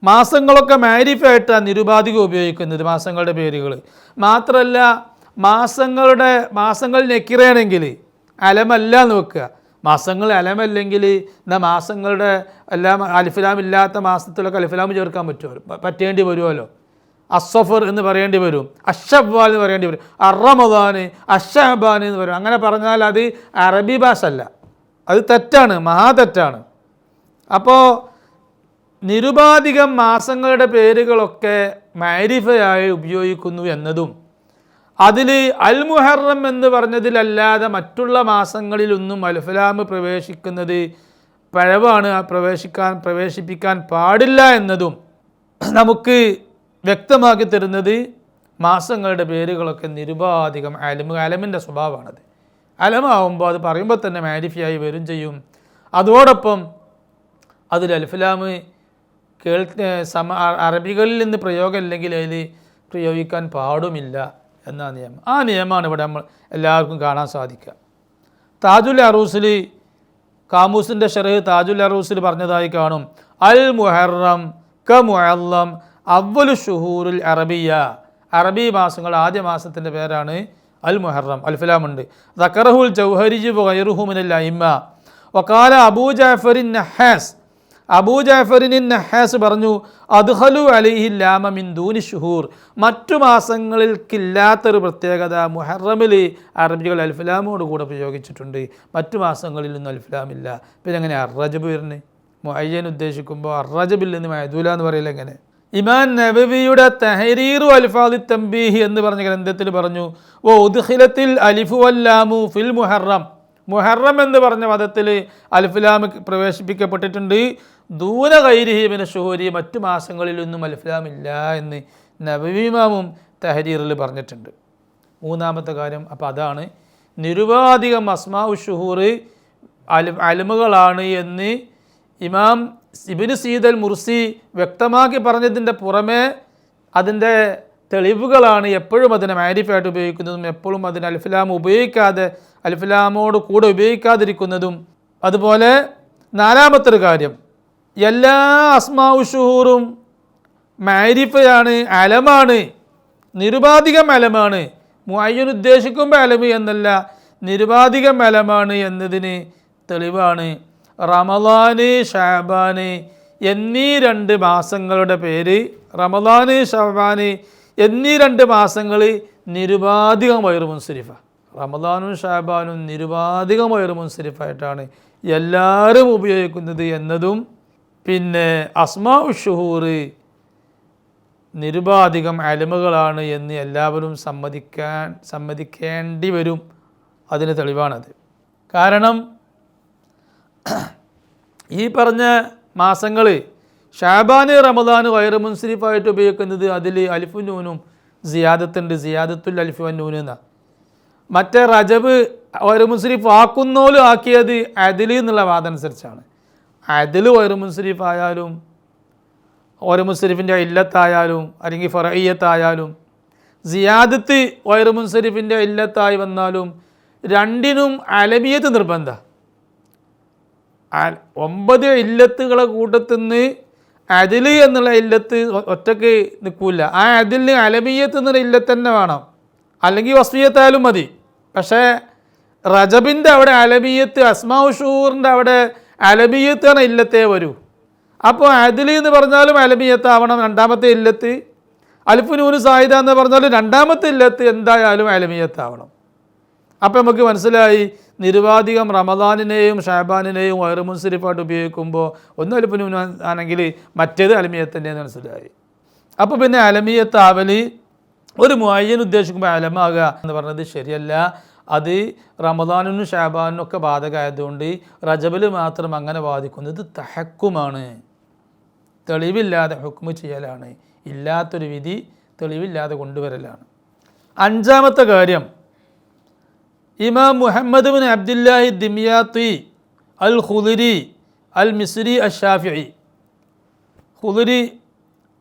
മാസങ്ങളൊക്കെ മാരിഫായിട്ടാണ് നിരുപാധികം ഉപയോഗിക്കുന്നത് മാസങ്ങളുടെ പേരുകൾ. മാത്രമല്ല മാസങ്ങൾ നെക്കിറയാണെങ്കിൽ അലമല്ല എന്ന് വെക്കുക. മാസങ്ങൾ അലമല്ലെങ്കിൽ മാസങ്ങളുടെ എല്ലാം അലിഫ്ലാം ഇല്ലാത്ത മാസത്തിലൊക്കെ അലിഫ്ലാം ചേർക്കാൻ പറ്റേണ്ടി വരുമല്ലോ. അസ്സഫർ എന്ന് പറയേണ്ടി വരും, അഷവ്വാൽ എന്ന് പറയേണ്ടി വരും, അറമദാന്, അഷഅബാൻ എന്ന് പറയും. അങ്ങനെ പറഞ്ഞാൽ അത് അറബി ഭാഷ അല്ല, അത് തെറ്റാണ്, മഹാതെറ്റാണ്. അപ്പോൾ നിരുപാധികം മാസങ്ങളുടെ പേരുകളൊക്കെ മാരിഫയായി ഉപയോഗിക്കുന്നു എന്നതും അതിൽ അൽ മുഹറം എന്ന് പറഞ്ഞതിലല്ലാതെ മറ്റുള്ള മാസങ്ങളിലൊന്നും അൽഫലാം പ്രവേശിക്കുന്നത് പിഴവാണ്, പ്രവേശിപ്പിക്കാൻ പാടില്ല എന്നതും നമുക്ക് വ്യക്തമാക്കി തരുന്നത് മാസങ്ങളുടെ പേരുകളൊക്കെ നിരുപാധികം അലമിൻ്റെ സ്വഭാവമാണത്. അലമാവുമ്പോൾ അത് പറയുമ്പോൾ തന്നെ മാരിഫയായി വരും ചെയ്യും. അതോടൊപ്പം അതിൽ അൽഫലാം അറബികളിൽ നിന്ന് പ്രയോഗമില്ലെങ്കിൽ അതിൽ പ്രയോഗിക്കാൻ പാടുമില്ല എന്ന നിയമം. ആ നിയമമാണ് ഇവിടെ നമ്മൾ എല്ലാവർക്കും കാണാൻ സാധിക്കുക. താജുൽ അറൂസിൽ, കാമൂസിൻ്റെ ഷറഹ് താജുൽ അറൂസിൽ പറഞ്ഞതായി കാണും, അൽ മുഹറം ക മുഅല്ലം അവ്വലു ഷുഹൂറുൽ അറബിയ, അറബി മാസങ്ങൾ ആദ്യ മാസത്തിൻ്റെ പേരാണ് അൽ മുഹറം, അൽഫലാമുണ്ട്. ദക്കറഹുൽ ജൗഹരിജി വഗൈറുഹു മിനൽ അഇമ്മ. വഖാല അബൂ ജഅഫറിൻ നഹാസ്, അബൂ ജഅഫറിൻ നഹാസ് പറഞ്ഞു, അദ്ഖലു അലൈഹി ലാമ മിൻ ദൂനി ഷുഹൂർ, മറ്റു മാസങ്ങളിൽക്കില്ലാത്തൊരു പ്രത്യേകത മുഹറമിൽ അറബികൾ അൽഫലാമോട് കൂടെ പ്രയോഗിച്ചിട്ടുണ്ട്, മറ്റു മാസങ്ങളിലൊന്നും അൽഫലാമില്ല. പിന്നെ എങ്ങനെ അർറജബ് വരുന്നത്? മുഅയ്യൻ ഉദ്ദേശിക്കുമ്പോൾ അർറജബിൽ നിന്ന് മഅദൂല എന്ന് പറയില്ല. എങ്ങനെ? ഇമാം നവവിയുടെ തഹരീറു അൽഫാദി തംബീഹ് എന്ന് പറഞ്ഞ ഗ്രന്ഥത്തിൽ പറഞ്ഞു, ഓ ഉദ്ഖിലത്തിൽ അലിഫു വല്ലാമു ഫിൽ മുഹറം, മുഹറം എന്ന് പറഞ്ഞ പദത്തിൽ അൽഫലാം പ്രവേശിപ്പിക്കപ്പെട്ടിട്ടുണ്ട്, ദൂന ഗൈരിഹി മിന ഷുഹൂരി, മറ്റു മാസങ്ങളിലൊന്നും അൽഫലാമില്ല എന്ന് നവവി ഇമാമും തഹരീറിൽ പറഞ്ഞിട്ടുണ്ട്. മൂന്നാമത്തെ കാര്യം അപ്പോൾ അതാണ്, നിരുപാധികം അസ്മാഉ ഷുഹൂർ അലമുകളാണ് എന്ന് ഇമാം ഇബ്നു സീദ് അൽ മുർസി വ്യക്തമാക്കി പറഞ്ഞതിൻ്റെ പുറമെ അതിൻ്റെ തെളിവുകളാണ് എപ്പോഴും അതിനെ മാരിഫായിട്ട് ഉപയോഗിക്കുന്നതും എപ്പോഴും അതിന് അൽഫലാം ഉപയോഗിക്കാതെ അൽഫലാമോട് കൂടെ ഉപയോഗിക്കാതിരിക്കുന്നതും. അതുപോലെ നാലാമത്തെ ഒരു കാര്യം, എല്ലാ അസ്മാഉ ഷുഹൂറും മാരിഫയാണ്, അലമാണ്, നിരുപാധികം അലമാണ്. മുഅയ്യൻ ഉദ്ദേശിക്കുമ്പോൾ അലമ് എന്നല്ല, നിരുപാധികം അലമാണ് എന്നതിന് തെളിവാണ് റമളാന്, ശഅബാന് എന്നീ രണ്ട് മാസങ്ങളുടെ പേര്, റമളാന്, ശഅബാന് എന്നീ രണ്ട് മാസങ്ങൾ നിരുപാധികം വൈറു മുൻസരിഫ. റമദാനും ഷാബാനും നിരുപാധികം വൈറു മുൻസരിഫായിട്ടാണ് എല്ലാവരും ഉപയോഗിക്കുന്നത് എന്നതും, പിന്നെ അസ്മാ ഉഷുഹൂർ നിരുപാധികം അലമുകളാണ് എന്ന് എല്ലാവരും സമ്മതിക്കേണ്ടി വരും. അതിന് തെളിവാണത്. കാരണം ഈ പറഞ്ഞ മാസങ്ങൾ ഷാബാന് റമദാന് വൈറു മുൻസരിഫായിട്ട് ഉപയോഗിക്കുന്നത് അതിൽ അലിഫുൻ നൂനും സിയാദത്തുണ്ട്, സിയാദത്തുൽ അലിഫു നൂൻ എന്നാണ്. മറ്റേ റജബ് വൈറു മുൻസരിഫ് ആക്കുന്നോലും ആക്കിയത് അദിൽ എന്നുള്ള വാദം അനുസരിച്ചാണ്. അദിൽ വൈറു മുൻസരിഫ് ആയാലും വൈറു മുൻസരിഫിൻ്റെ ഇല്ലത്തായാലും അല്ലെങ്കിൽ ഫറഇയ്യത്തായാലും സിയാദത്ത് വൈറു മുൻസരിഫിൻ്റെ ഇല്ലത്തായി വന്നാലും രണ്ടിനും അലമിയത്ത് നിർബന്ധം. 9 ഇല്ലത്തുകളെ കൂട്ടത്തിൽ നിന്ന് അതിൽ എന്നുള്ള ഇല്ലത്ത് ഒറ്റയ്ക്ക് നിൽക്കില്ല. ആ അതിലിന് അലമിയത്ത് എന്നുള്ള ഇല്ലത്ത് തന്നെ വേണം, അല്ലെങ്കിൽ വസ്ഫിയത്തായാലും മതി. പക്ഷേ റജബിൻ്റെ അവിടെ അലമിയത്ത്, അസ്മാഉ ഷുഹൂറിൻ്റെ അവിടെ അലമിയത്ത് എന്ന ഇല്ലത്തേ വരൂ. അപ്പോൾ അതിൽ എന്ന് പറഞ്ഞാലും അലമിയത്താവണം രണ്ടാമത്തെ ഇല്ലത്ത്. അലിഫു നൂന് സായിദ എന്ന് പറഞ്ഞാലും രണ്ടാമത്തെ ഇല്ലത്ത് എന്തായാലും അലമിയത്താവണം. അപ്പോൾ നമുക്ക് മനസ്സിലായി നിരുപാധികം റമദാനിനെയും ഷാബാനിനെയും വൈറു മുൻസരിഫായിട്ട് ഉപയോഗിക്കുമ്പോൾ ഒന്ന് അലിഫു നൂൻ ആണെങ്കിൽ മറ്റേത് അലമിയത്തിൻ്റെ മനസ്സിലായി. അപ്പോൾ പിന്നെ അലമിയത്താവൽ ഒരു മുഅയ്യൻ ഉദ്ദേശിക്കുമ്പോൾ അലമാകുക എന്ന് പറഞ്ഞത് ശരിയല്ല. അത് റമദാനിനും ഷാബാനിനും ഒക്കെ ബാധകമായതുകൊണ്ട് റജബിൽ മാത്രം അങ്ങനെ ബാധിക്കുന്നത് തഹക്കുമാണ്, തെളിവില്ലാതെ ഹുക്മ് ചെയ്യലാണ്, ഇല്ലാത്തൊരു വിധി തെളിവില്ലാതെ കൊണ്ടുവരലാണ്. 5ാമത്തെ കാര്യം, ഇമാം മുഹമ്മദ് ബിൻ അബ്ദുല്ലാഹി ദിമിയാത്തി അൽ ഖുദരി അൽ മിസ്രി അൽ ഷാഫിഈ. ഖുദരി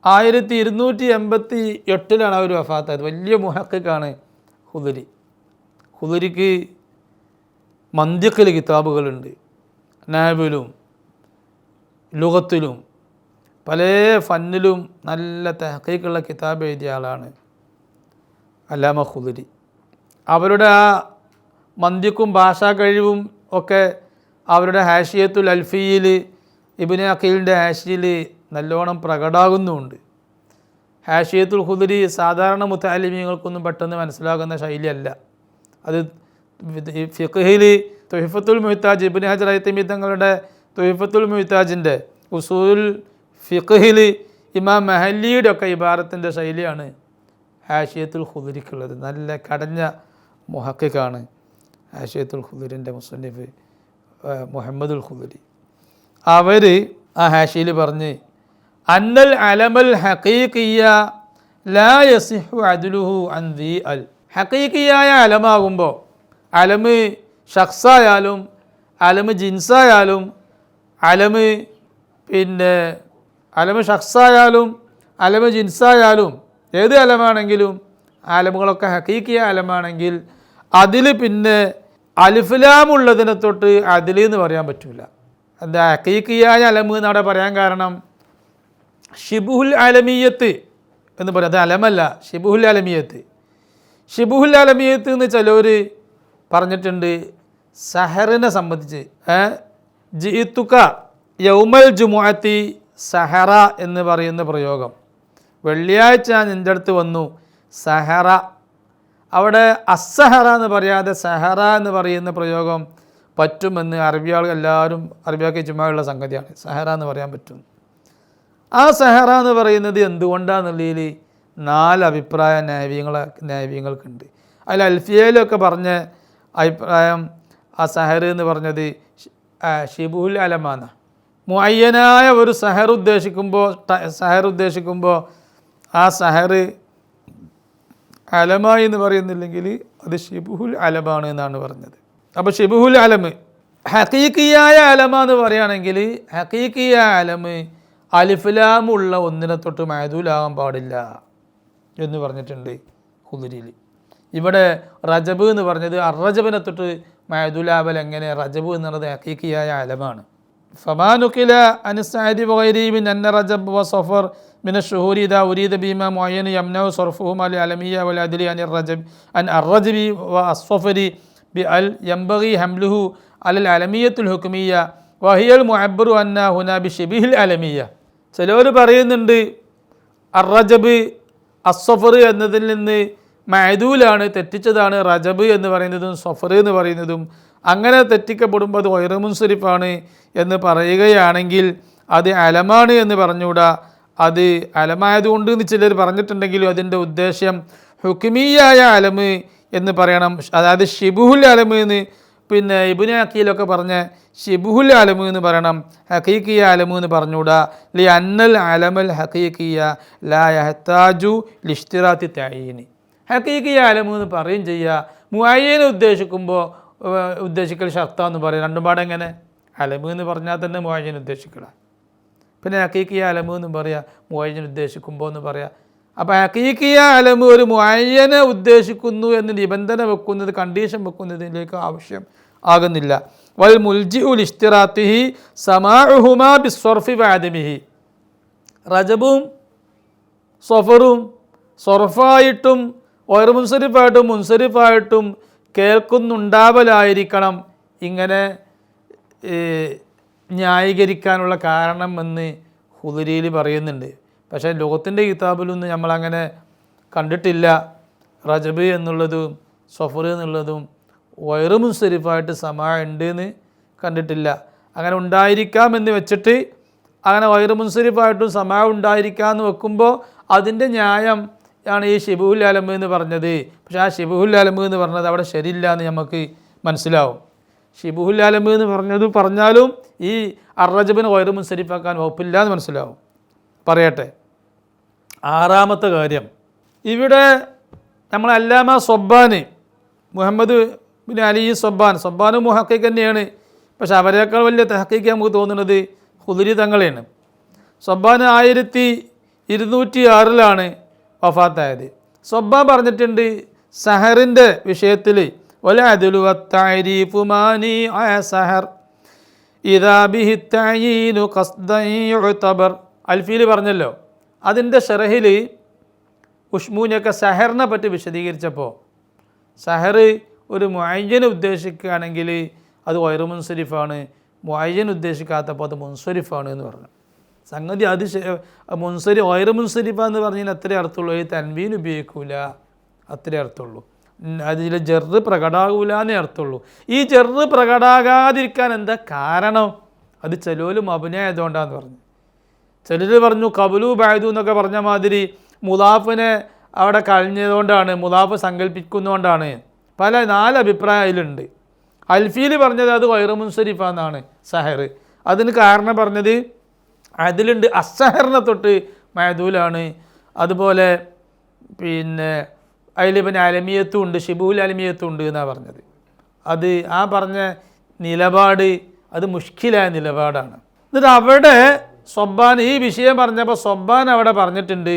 1288 അവർ വഫാത്തായത്. വലിയ മുഹഖിഖാണ് ഖുദരി. ഖുദരിക്ക് മന്തിഖിൽ കിതാബുകളുണ്ട്, നാവിലും ലുഗത്തിലും പല ഫന്നിലും നല്ല തഹഖീഖുള്ള കിതാബ് എഴുതിയ ആളാണ് അല്ലാമ ഖുദരി. അവരുടെ ആ മന്തിക്കും ഭാഷാ കഴിവും ഒക്കെ അവരുടെ ഹാഷിയത്തുൽ അൽഫിയിൽ ഇബ്നു അഖീലിൻ്റെ ഹാഷിയിൽ നല്ലോണം പ്രകടാകുന്നുമുണ്ട്. ഹാഷിയത്തുൽ ഖുദരി സാധാരണ മുതഅല്ലിമീങ്ങൾക്കൊന്നും പെട്ടെന്ന് മനസ്സിലാകുന്ന ശൈലിയല്ല. അത് ഫിഖ്ഹിൽ തുഹ്ഫത്തുൽ മുഹ്താജ്, ഇബ്നു ഹജർ ഹൈതമി തങ്ങളുടെ തുഹ്ഫത്തുൽ മുഹ്താജിൻ്റെ ഉസൂൽ ഫിഖ്ഹിൽ ഇമാം മഹല്ലിയുടെ ഒക്കെ ഇബാറത്തിൻ്റെ ശൈലിയാണ് ഹാഷിയത്തുൽ ഖുദരിക്കുള്ളത്. നല്ല കടഞ്ഞ മുഹഖിഖാണ് ഹാഷിയത്തുൽ ഖുദരിൻ്റെ മുസന്നിഫ് മുഹമ്മദുൽ ഖുദരി. അവർ ആ ഹാഷിയിൽ പറഞ്ഞ് അന്നൽ അലമൽ ഹഖീഖിയ ലാ യസിഹു അദ്ലുഹു അൻ ദി അൽ. ഹഖീഖിയായ അലമാകുമ്പോൾ, അലമ് ഷഖ്സായാലും അലമ് ജിൻസായാലും അലമ് ഷഖ്സായാലും അലമ് ജിൻസായാലും ഏത് അലമാണെങ്കിലും അലമുകളൊക്കെ ഹഖീഖിയ അലമാണെങ്കിൽ അതിൽ പിന്നെ അലിഫ്ലാമുള്ളതിനെ തൊട്ട് അതിൽ എന്ന് പറയാൻ പറ്റില്ല. എന്താ ഹഖീഖിയായ അലമ് എന്നവിടെ പറയാൻ കാരണം ഷിബുഹുൽ അലമിയത്ത് എന്ന് പറയും. അത് അലമല്ല, ഷിബുഹുൽ അലമിയത്ത്. ഷിബുഹുൽ അലമിയത്ത് എന്ന് ചിലവർ പറഞ്ഞിട്ടുണ്ട് സഹറിനെ സംബന്ധിച്ച്. ജിഇത്തുക യൗമൽ ജുമുഅത്തി സഹറ എന്ന് പറയുന്ന പ്രയോഗം, വെള്ളിയാഴ്ച നിൻ്റെ അടുത്ത് വന്നു സഹറ. അവിടെ അസ്സഹറ എന്ന് പറയാതെ സഹറ എന്ന് പറയുന്ന പ്രയോഗം പറ്റുമെന്ന് അറബിയാൾ എല്ലാവരും അറബിയാക്കി ചുമ്മായുള്ള സംഗതിയാണ്. സഹറ എന്ന് പറയാൻ പറ്റും. ആ സഹറ എന്ന് പറയുന്നത് എന്തുകൊണ്ടാണെന്നുള്ളതിൽ 4 അഭിപ്രായ ന്യായീയങ്ങൾക്കുണ്ട്. അതിൽ അൽഫിയയിലൊക്കെ പറഞ്ഞ അഭിപ്രായം ആ സഹർ എന്ന് പറഞ്ഞത് ഷിബുൽ അലമാണ്. മുഅയ്യനായ ഒരു സഹർ ഉദ്ദേശിക്കുമ്പോൾ ആ സഹർ അലമായി എന്ന് പറയുന്നില്ലെങ്കിൽ അത് ഷിബുൽ അലമാണ് എന്നാണ് പറഞ്ഞത്. അപ്പോൾ ഷിബുൽ അലമ് ഹഖീഖിയായ അലമ എന്ന് പറയുകയാണെങ്കിൽ ഹഖീഖിയായ അലമ് അലിഫ്ലാമുള്ള ഒന്നിനെ തൊട്ട് മഅദൂലാകാൻ പാടില്ല എന്ന് പറഞ്ഞിട്ടുണ്ട് ഖുദരിയിൽ. ഇവിടെ റജബ് എന്ന് പറഞ്ഞത് അറജബിനെ തൊട്ട് മഅദൂലാവൽ എങ്ങനെ? റജബ് എന്നുള്ളത് ഹഖീഖിയായ അലമാണ്. ഫമാ നുഖില അൻ സഅദി വഗൈരി മിൻ അന്ന റജബ് വ സഫർ മിന അശ്ശുഹൂരി ഇദാ ഉരീദ ബിമാ മുഅയ്യൻ യംനഉ സർഫുഹുമാ ലി അലമിയ്യ വൽ അദ്ലി അൻ റജബ് അൻ അർറജബി വ അസ്ഫരി ബി അൽ യംബഗി ഹംലുഹു അലൽ അലമിയ്യത്തുൽ ഹുക്മിയ്യ വഹിയൽ മുഅബ്ബറു അന്ന ഹുനാ ബി ശിബിഹിൽ അലമിയ്യ. ചിലവർ പറയുന്നുണ്ട് അർറജബ് അസ്ഫർ എന്നതിൽ നിന്ന് മഅദൂലാണ്, തെറ്റിച്ചതാണ് റജബ് എന്ന് പറയുന്നതും സഫർ എന്ന് പറയുന്നതും. അങ്ങനെ തെറ്റിക്കപ്പെടുമ്പോൾ അത് ഗൈറു മുൻസരിഫാണ് എന്ന് പറയുകയാണെങ്കിൽ അത് അലമാണ് എന്ന് പറഞ്ഞുകൂടാ. അത് അലമായതുകൊണ്ട് എന്ന് ചിലർ പറഞ്ഞിട്ടുണ്ടെങ്കിലും അതിൻ്റെ ഉദ്ദേശ്യം ഹുക്മിയായ അലമ് എന്ന് പറയണം. അതായത് ഷിബുഹുൽ അലമ് എന്ന് പിന്നെ ഇബ്നു അഖീലൊക്കെ പറഞ്ഞ ഷിബുഹുൽ അലമ് എന്ന് പറയണം, ഹഖീഖിയ അലമ് എന്ന് പറഞ്ഞുകൂടാ. ലി അന്നൽ അലമൽ ഹഖീഖിയ ലാ യഹ്താജു ലിഷ്തിറാത്തി തഈനി. ഹഖീഖിയ അലമ് എന്ന് പറയും ചെയ്യുക, മുഅയ്യനെ ഉദ്ദേശിക്കൽ ഷർത്താന്ന് പറയും. രണ്ടും പാടെ എങ്ങനെ? അലമ് എന്ന് പറഞ്ഞാൽ തന്നെ മുഅയ്യൻ ഉദ്ദേശിക്കല, പിന്നെ ഹഖീഖിയ അലമ് എന്ന് പറയുക മുഅയ്യൻ ഉദ്ദേശിക്കുമ്പോൾ എന്ന് പറയാം. അപ്പോൾ ഹഖീഖിയ അലമ് ഒരു മുഅയ്യനെ ഉദ്ദേശിക്കുന്നു എന്ന് നിബന്ധന വെക്കുന്നത്, കണ്ടീഷൻ വെക്കുന്നതിലേക്ക് ആവശ്യം ആകുന്നില്ല. വൽ മുൽജിഉ ലിഷ്തിറാത്തിഹി സമാഉഹുമാ ബിസ്സർഫി വഅദമിഹി. റജബും സഫറും സർഫായിട്ടും ഗൈറു മുൻസരിഫായിട്ടും മുൻസരിഫായിട്ടും കേൾക്കുന്നുണ്ടാവലായിരിക്കണം ഇങ്ങനെ ന്യായീകരിക്കാനുള്ള കാരണം എന്ന് ഖുദരിയിൽ പറയുന്നുണ്ട്. പക്ഷേ ലോകത്തിൻ്റെ കിതാബിലൊന്നും നമ്മളങ്ങനെ കണ്ടിട്ടില്ല. റജബ് എന്നുള്ളതും സഫർ എന്നുള്ളതും ഗൈറു മുൻസരിഫായിട്ട് സമാ ഉണ്ട് എന്ന് കണ്ടിട്ടില്ല. അങ്ങനെ ഉണ്ടായിരിക്കാമെന്ന് വെച്ചിട്ട് അങ്ങനെ ഗൈറു മുൻസരിഫായിട്ടും സമാ ഉണ്ടായിരിക്കാമെന്ന് വെക്കുമ്പോൾ അതിൻ്റെ ന്യായം ആണ് ഈ ഷിബുഹുൽ അലമ് എന്ന് പറഞ്ഞത്. പക്ഷേ ആ ഷിബുഹുൽ അലമ് എന്ന് പറഞ്ഞത് അവിടെ ശരിയില്ല എന്ന് നമുക്ക് മനസ്സിലാവും. ഷിബുഹുൽ അലമ് എന്ന് പറഞ്ഞാലും ഈ അർറജബിന് ഗൈറു മുൻസരിഫാക്കാൻ വകുപ്പില്ല എന്ന് മനസ്സിലാവും. പറയട്ടെ, ആറാമത്തെ കാര്യം, ഇവിടെ നമ്മൾ അല്ലാമ സൊബ്ബാന്, മുഹമ്മദ് ബിൻ അലി സൊബ്ബാന് മുഹഖീഖ് തന്നെയാണ്. പക്ഷെ അവരേക്കാൾ വലിയ തഹഖീഖ് നമുക്ക് തോന്നുന്നത് ഖുദരി തങ്ങളെയാണ്. സൊബ്ബാന് 1206 വഫാത്തായത്. സൊബ്ബാൻ പറഞ്ഞിട്ടുണ്ട് സഹറിൻ്റെ വിഷയത്തിൽ വലഅദ്ലു വത്തഅരീഫു മാനി സഹർ ഇദാ ബിഹി തഈനു ഖസ്ദൻ യുഅതബർ. അൽഫീൽ പറഞ്ഞല്ലോ, അതിൻ്റെ ഷറഹിൽ ഉഷ്മൂനൊക്കെ സഹറിനെ പറ്റി വിശദീകരിച്ചപ്പോൾ സഹർ ഒരു മുഅയ്യനെ ഉദ്ദേശിക്കുകയാണെങ്കിൽ അത് ഗൈറു മുൻസരിഫാണ്, മുഅയ്യൻ ഉദ്ദേശിക്കാത്തപ്പോൾ അത് മുൻസരിഫാണ് എന്ന് പറഞ്ഞു. സംഗതി അത് ഗൈറു മുൻസരിഫ എന്ന് പറഞ്ഞാൽ അത്രേ അർത്ഥമുള്ളൂ. ഈ തൻവീൻ ഉപയോഗിക്കൂല, അത്രേ അർത്ഥമുള്ളൂ. അതിൽ ജെറ് പ്രകടാകൂല എന്നേ അർത്ഥമുള്ളൂ. ഈ ജെറ് പ്രകടാകാതിരിക്കാൻ എന്താ കാരണം? അത് ചെലോല് മബ്നിയായതുകൊണ്ടാന്ന് പറഞ്ഞു. ചിലർ പറഞ്ഞു കബലു ബഅദു എന്നൊക്കെ പറഞ്ഞ മാതിരി മുദാഫിനെ അവിടെ കഴിഞ്ഞതുകൊണ്ടാണ്, മുദാഫ് സങ്കല്പിക്കുന്നതുകൊണ്ടാണ്. 4 അഭിപ്രായം അതിലുണ്ട്. അൽഫീൽ പറഞ്ഞത് അത് ഗൈറു മുൻസരിഫ എന്നാണ് സഹർ. അതിന് കാരണം പറഞ്ഞത് അതിലുണ്ട് അസ്സഹറിനെ തൊട്ട് മഅദൂലാണ്. അതുപോലെ പിന്നെ അതിൽ പിന്നെ അലമിയത്തും ഉണ്ട്, ഷിബുൽ അലമിയത്തും ഉണ്ട് എന്നാണ് പറഞ്ഞത്. അത് ആ പറഞ്ഞ നിലപാട് അത് മുഷ്കിലായ നിലപാടാണ്. എന്നിട്ട് അവിടെ സൊബ്ബാൻ ഈ വിഷയം പറഞ്ഞപ്പോൾ സൊബ്ബാൻ അവിടെ പറഞ്ഞിട്ടുണ്ട്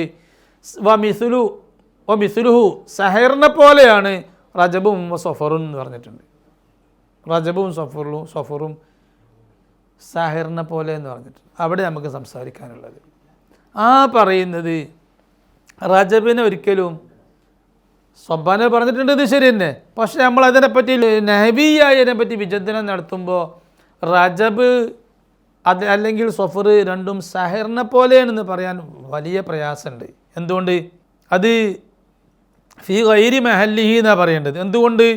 മിസുലുഹു സഹറിനെ പോലെയാണ് റജബും സഫറും എന്ന് പറഞ്ഞിട്ടുണ്ട്. റജബും സഫറും സഹറിനെ പോലെ എന്ന് പറഞ്ഞിട്ടുണ്ട്. അവിടെ നമുക്ക് സംസാരിക്കാനുള്ളത് ആ പറയുന്നത് റജബിനെ ഒരിക്കലും സൊബ്ബാനെ പറഞ്ഞിട്ടുണ്ട്, ഇത് ശരി തന്നെ. പക്ഷെ നമ്മൾ അതിനെപ്പറ്റി നഹബിയായതിനെപ്പറ്റി വിചിന്തനം നടത്തുമ്പോൾ റജബ് അത് അല്ലെങ്കിൽ സഫർ രണ്ടും സഹറിനെ പോലെയാണെന്ന് പറയാൻ വലിയ പ്രയാസമുണ്ട്. എന്തുകൊണ്ട്? അത് ഫീ ഗൈരി മഹല്ലിഹി എന്നാണ് പറയേണ്ടത്. എന്തുകൊണ്ട്?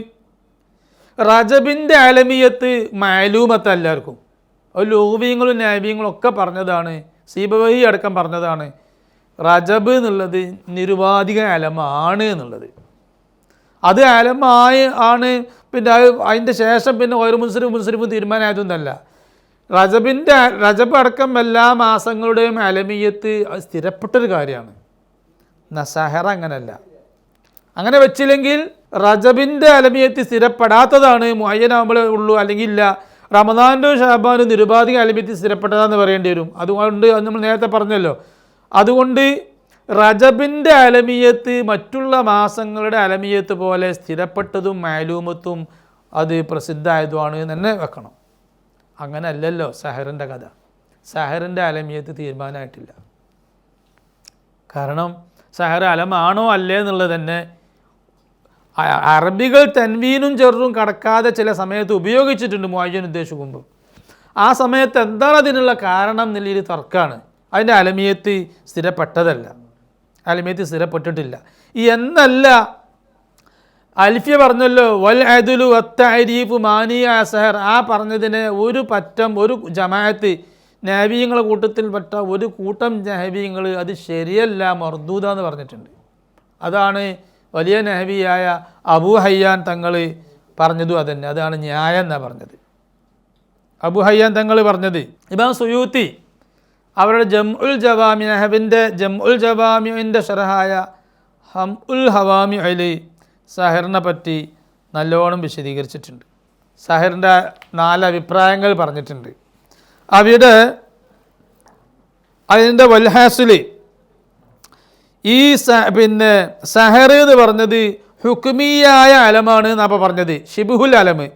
റജബിൻ്റെ അലമിയത്ത് മഅലൂമത്ത് എല്ലാവർക്കും, ലൂവീങ്ങളും നാബീങ്ങളും ഒക്കെ പറഞ്ഞതാണ്, സീബവഹി അടക്കം പറഞ്ഞതാണ് റജബ് എന്നുള്ളത് നിരുപാധിക അലമാണ് എന്നുള്ളത്. അത് അലമായി ആണ്. പിന്നെ അതിൻ്റെ ശേഷം പിന്നെ ഗൈറു മുൻസരിഫും തീരുമാനമായതൊന്നല്ല. റജബ് അടക്കം എല്ലാ മാസങ്ങളുടെയും അലമിയത്ത് അത് സ്ഥിരപ്പെട്ടൊരു കാര്യമാണ്. സഹർ അങ്ങനല്ല. അങ്ങനെ വെച്ചില്ലെങ്കിൽ റജബിൻ്റെ അലമിയത്ത് സ്ഥിരപ്പെടാത്തതാണ്, മുഅയ്യനാകുമ്പോഴേ ഉള്ളൂ, അല്ലെങ്കിൽ ഇല്ല. റമദാൻ്റെ ഷഅബാനും നിരുപാധിക അലമിയത്ത് സ്ഥിരപ്പെട്ടതാണെന്ന് പറയേണ്ടി വരും. അതുകൊണ്ട് അത് നമ്മൾ നേരത്തെ പറഞ്ഞല്ലോ. അതുകൊണ്ട് റജബിൻ്റെ അലമിയത്ത് മറ്റുള്ള മാസങ്ങളുടെ അലമിയത്ത് പോലെ സ്ഥിരപ്പെട്ടതും മഅലൂമത്തും അത് പ്രസിദ്ധമായതുമാണ് തന്നെ വെക്കണം. അങ്ങനെ അല്ലല്ലോ സഹറിൻ്റെ കഥ. സഹറിൻ്റെ അലമിയത്ത് തീരുമാനമായിട്ടില്ല. കാരണം സഹർ അലമാണോ അല്ലേ എന്നുള്ളത് തന്നെ അറബികൾ തൻവീനും ചെറും കടക്കാതെ ചില സമയത്ത് ഉപയോഗിച്ചിട്ടുണ്ട് മുഅയ്യൻ ഉദ്ദേശിക്കുമ്പോൾ. ആ സമയത്ത് എന്താണ് അതിനുള്ള കാരണം എന്നുള്ളൊരു തർക്കമാണ്. അതിൻ്റെ അലമിയത്ത് സ്ഥിരപ്പെട്ടതല്ല, അലമിയത്ത് സ്ഥിരപ്പെട്ടിട്ടില്ല എന്നല്ല അൽഫിയ പറഞ്ഞല്ലോ വൽ അദുലു വത്തഅരീഫു മാനിയ സഹർ. ആ പറഞ്ഞതിനെ ഒരു പറ്റം ഒരു ജമാഅത്ത് നഹ്വിയങ്ങളെ കൂട്ടത്തിൽപ്പെട്ട ഒരു കൂട്ടം നഹ്വിയങ്ങൾ അത് ശരിയല്ല മർദൂദ എന്ന് പറഞ്ഞിട്ടുണ്ട്. അതാണ് വലിയ നഹ്വിയായ അബൂ ഹയ്യാൻ തങ്ങൾ പറഞ്ഞതും അതന്നെ, അതാണ് ന്യായം എന്നാണ് പറഞ്ഞത്. അബൂ ഹയ്യാൻ തങ്ങൾ പറഞ്ഞത്. ഇമാം സുയൂത്തി അവരുടെ ജംഉൽ ജവാമി നഹ്വിൻ്റെ ജംഉൽ ജവാമിൻ്റെ ഷറഹായ ഹംഉൽ ഹവാമിഇൽ സഹറിനെ പറ്റി നല്ലോണം വിശദീകരിച്ചിട്ടുണ്ട്. സഹറിൻ്റെ 4 അഭിപ്രായങ്ങൾ പറഞ്ഞിട്ടുണ്ട്. അവിടെ അതിൻ്റെ വൽഹാസിൽ ഈ സഹർ എന്ന് പറഞ്ഞത് ഹുക്മിയായ അലമാണ് എന്നപ്പോൾ പറഞ്ഞത്. ഷിബുഹുൽ അലമ്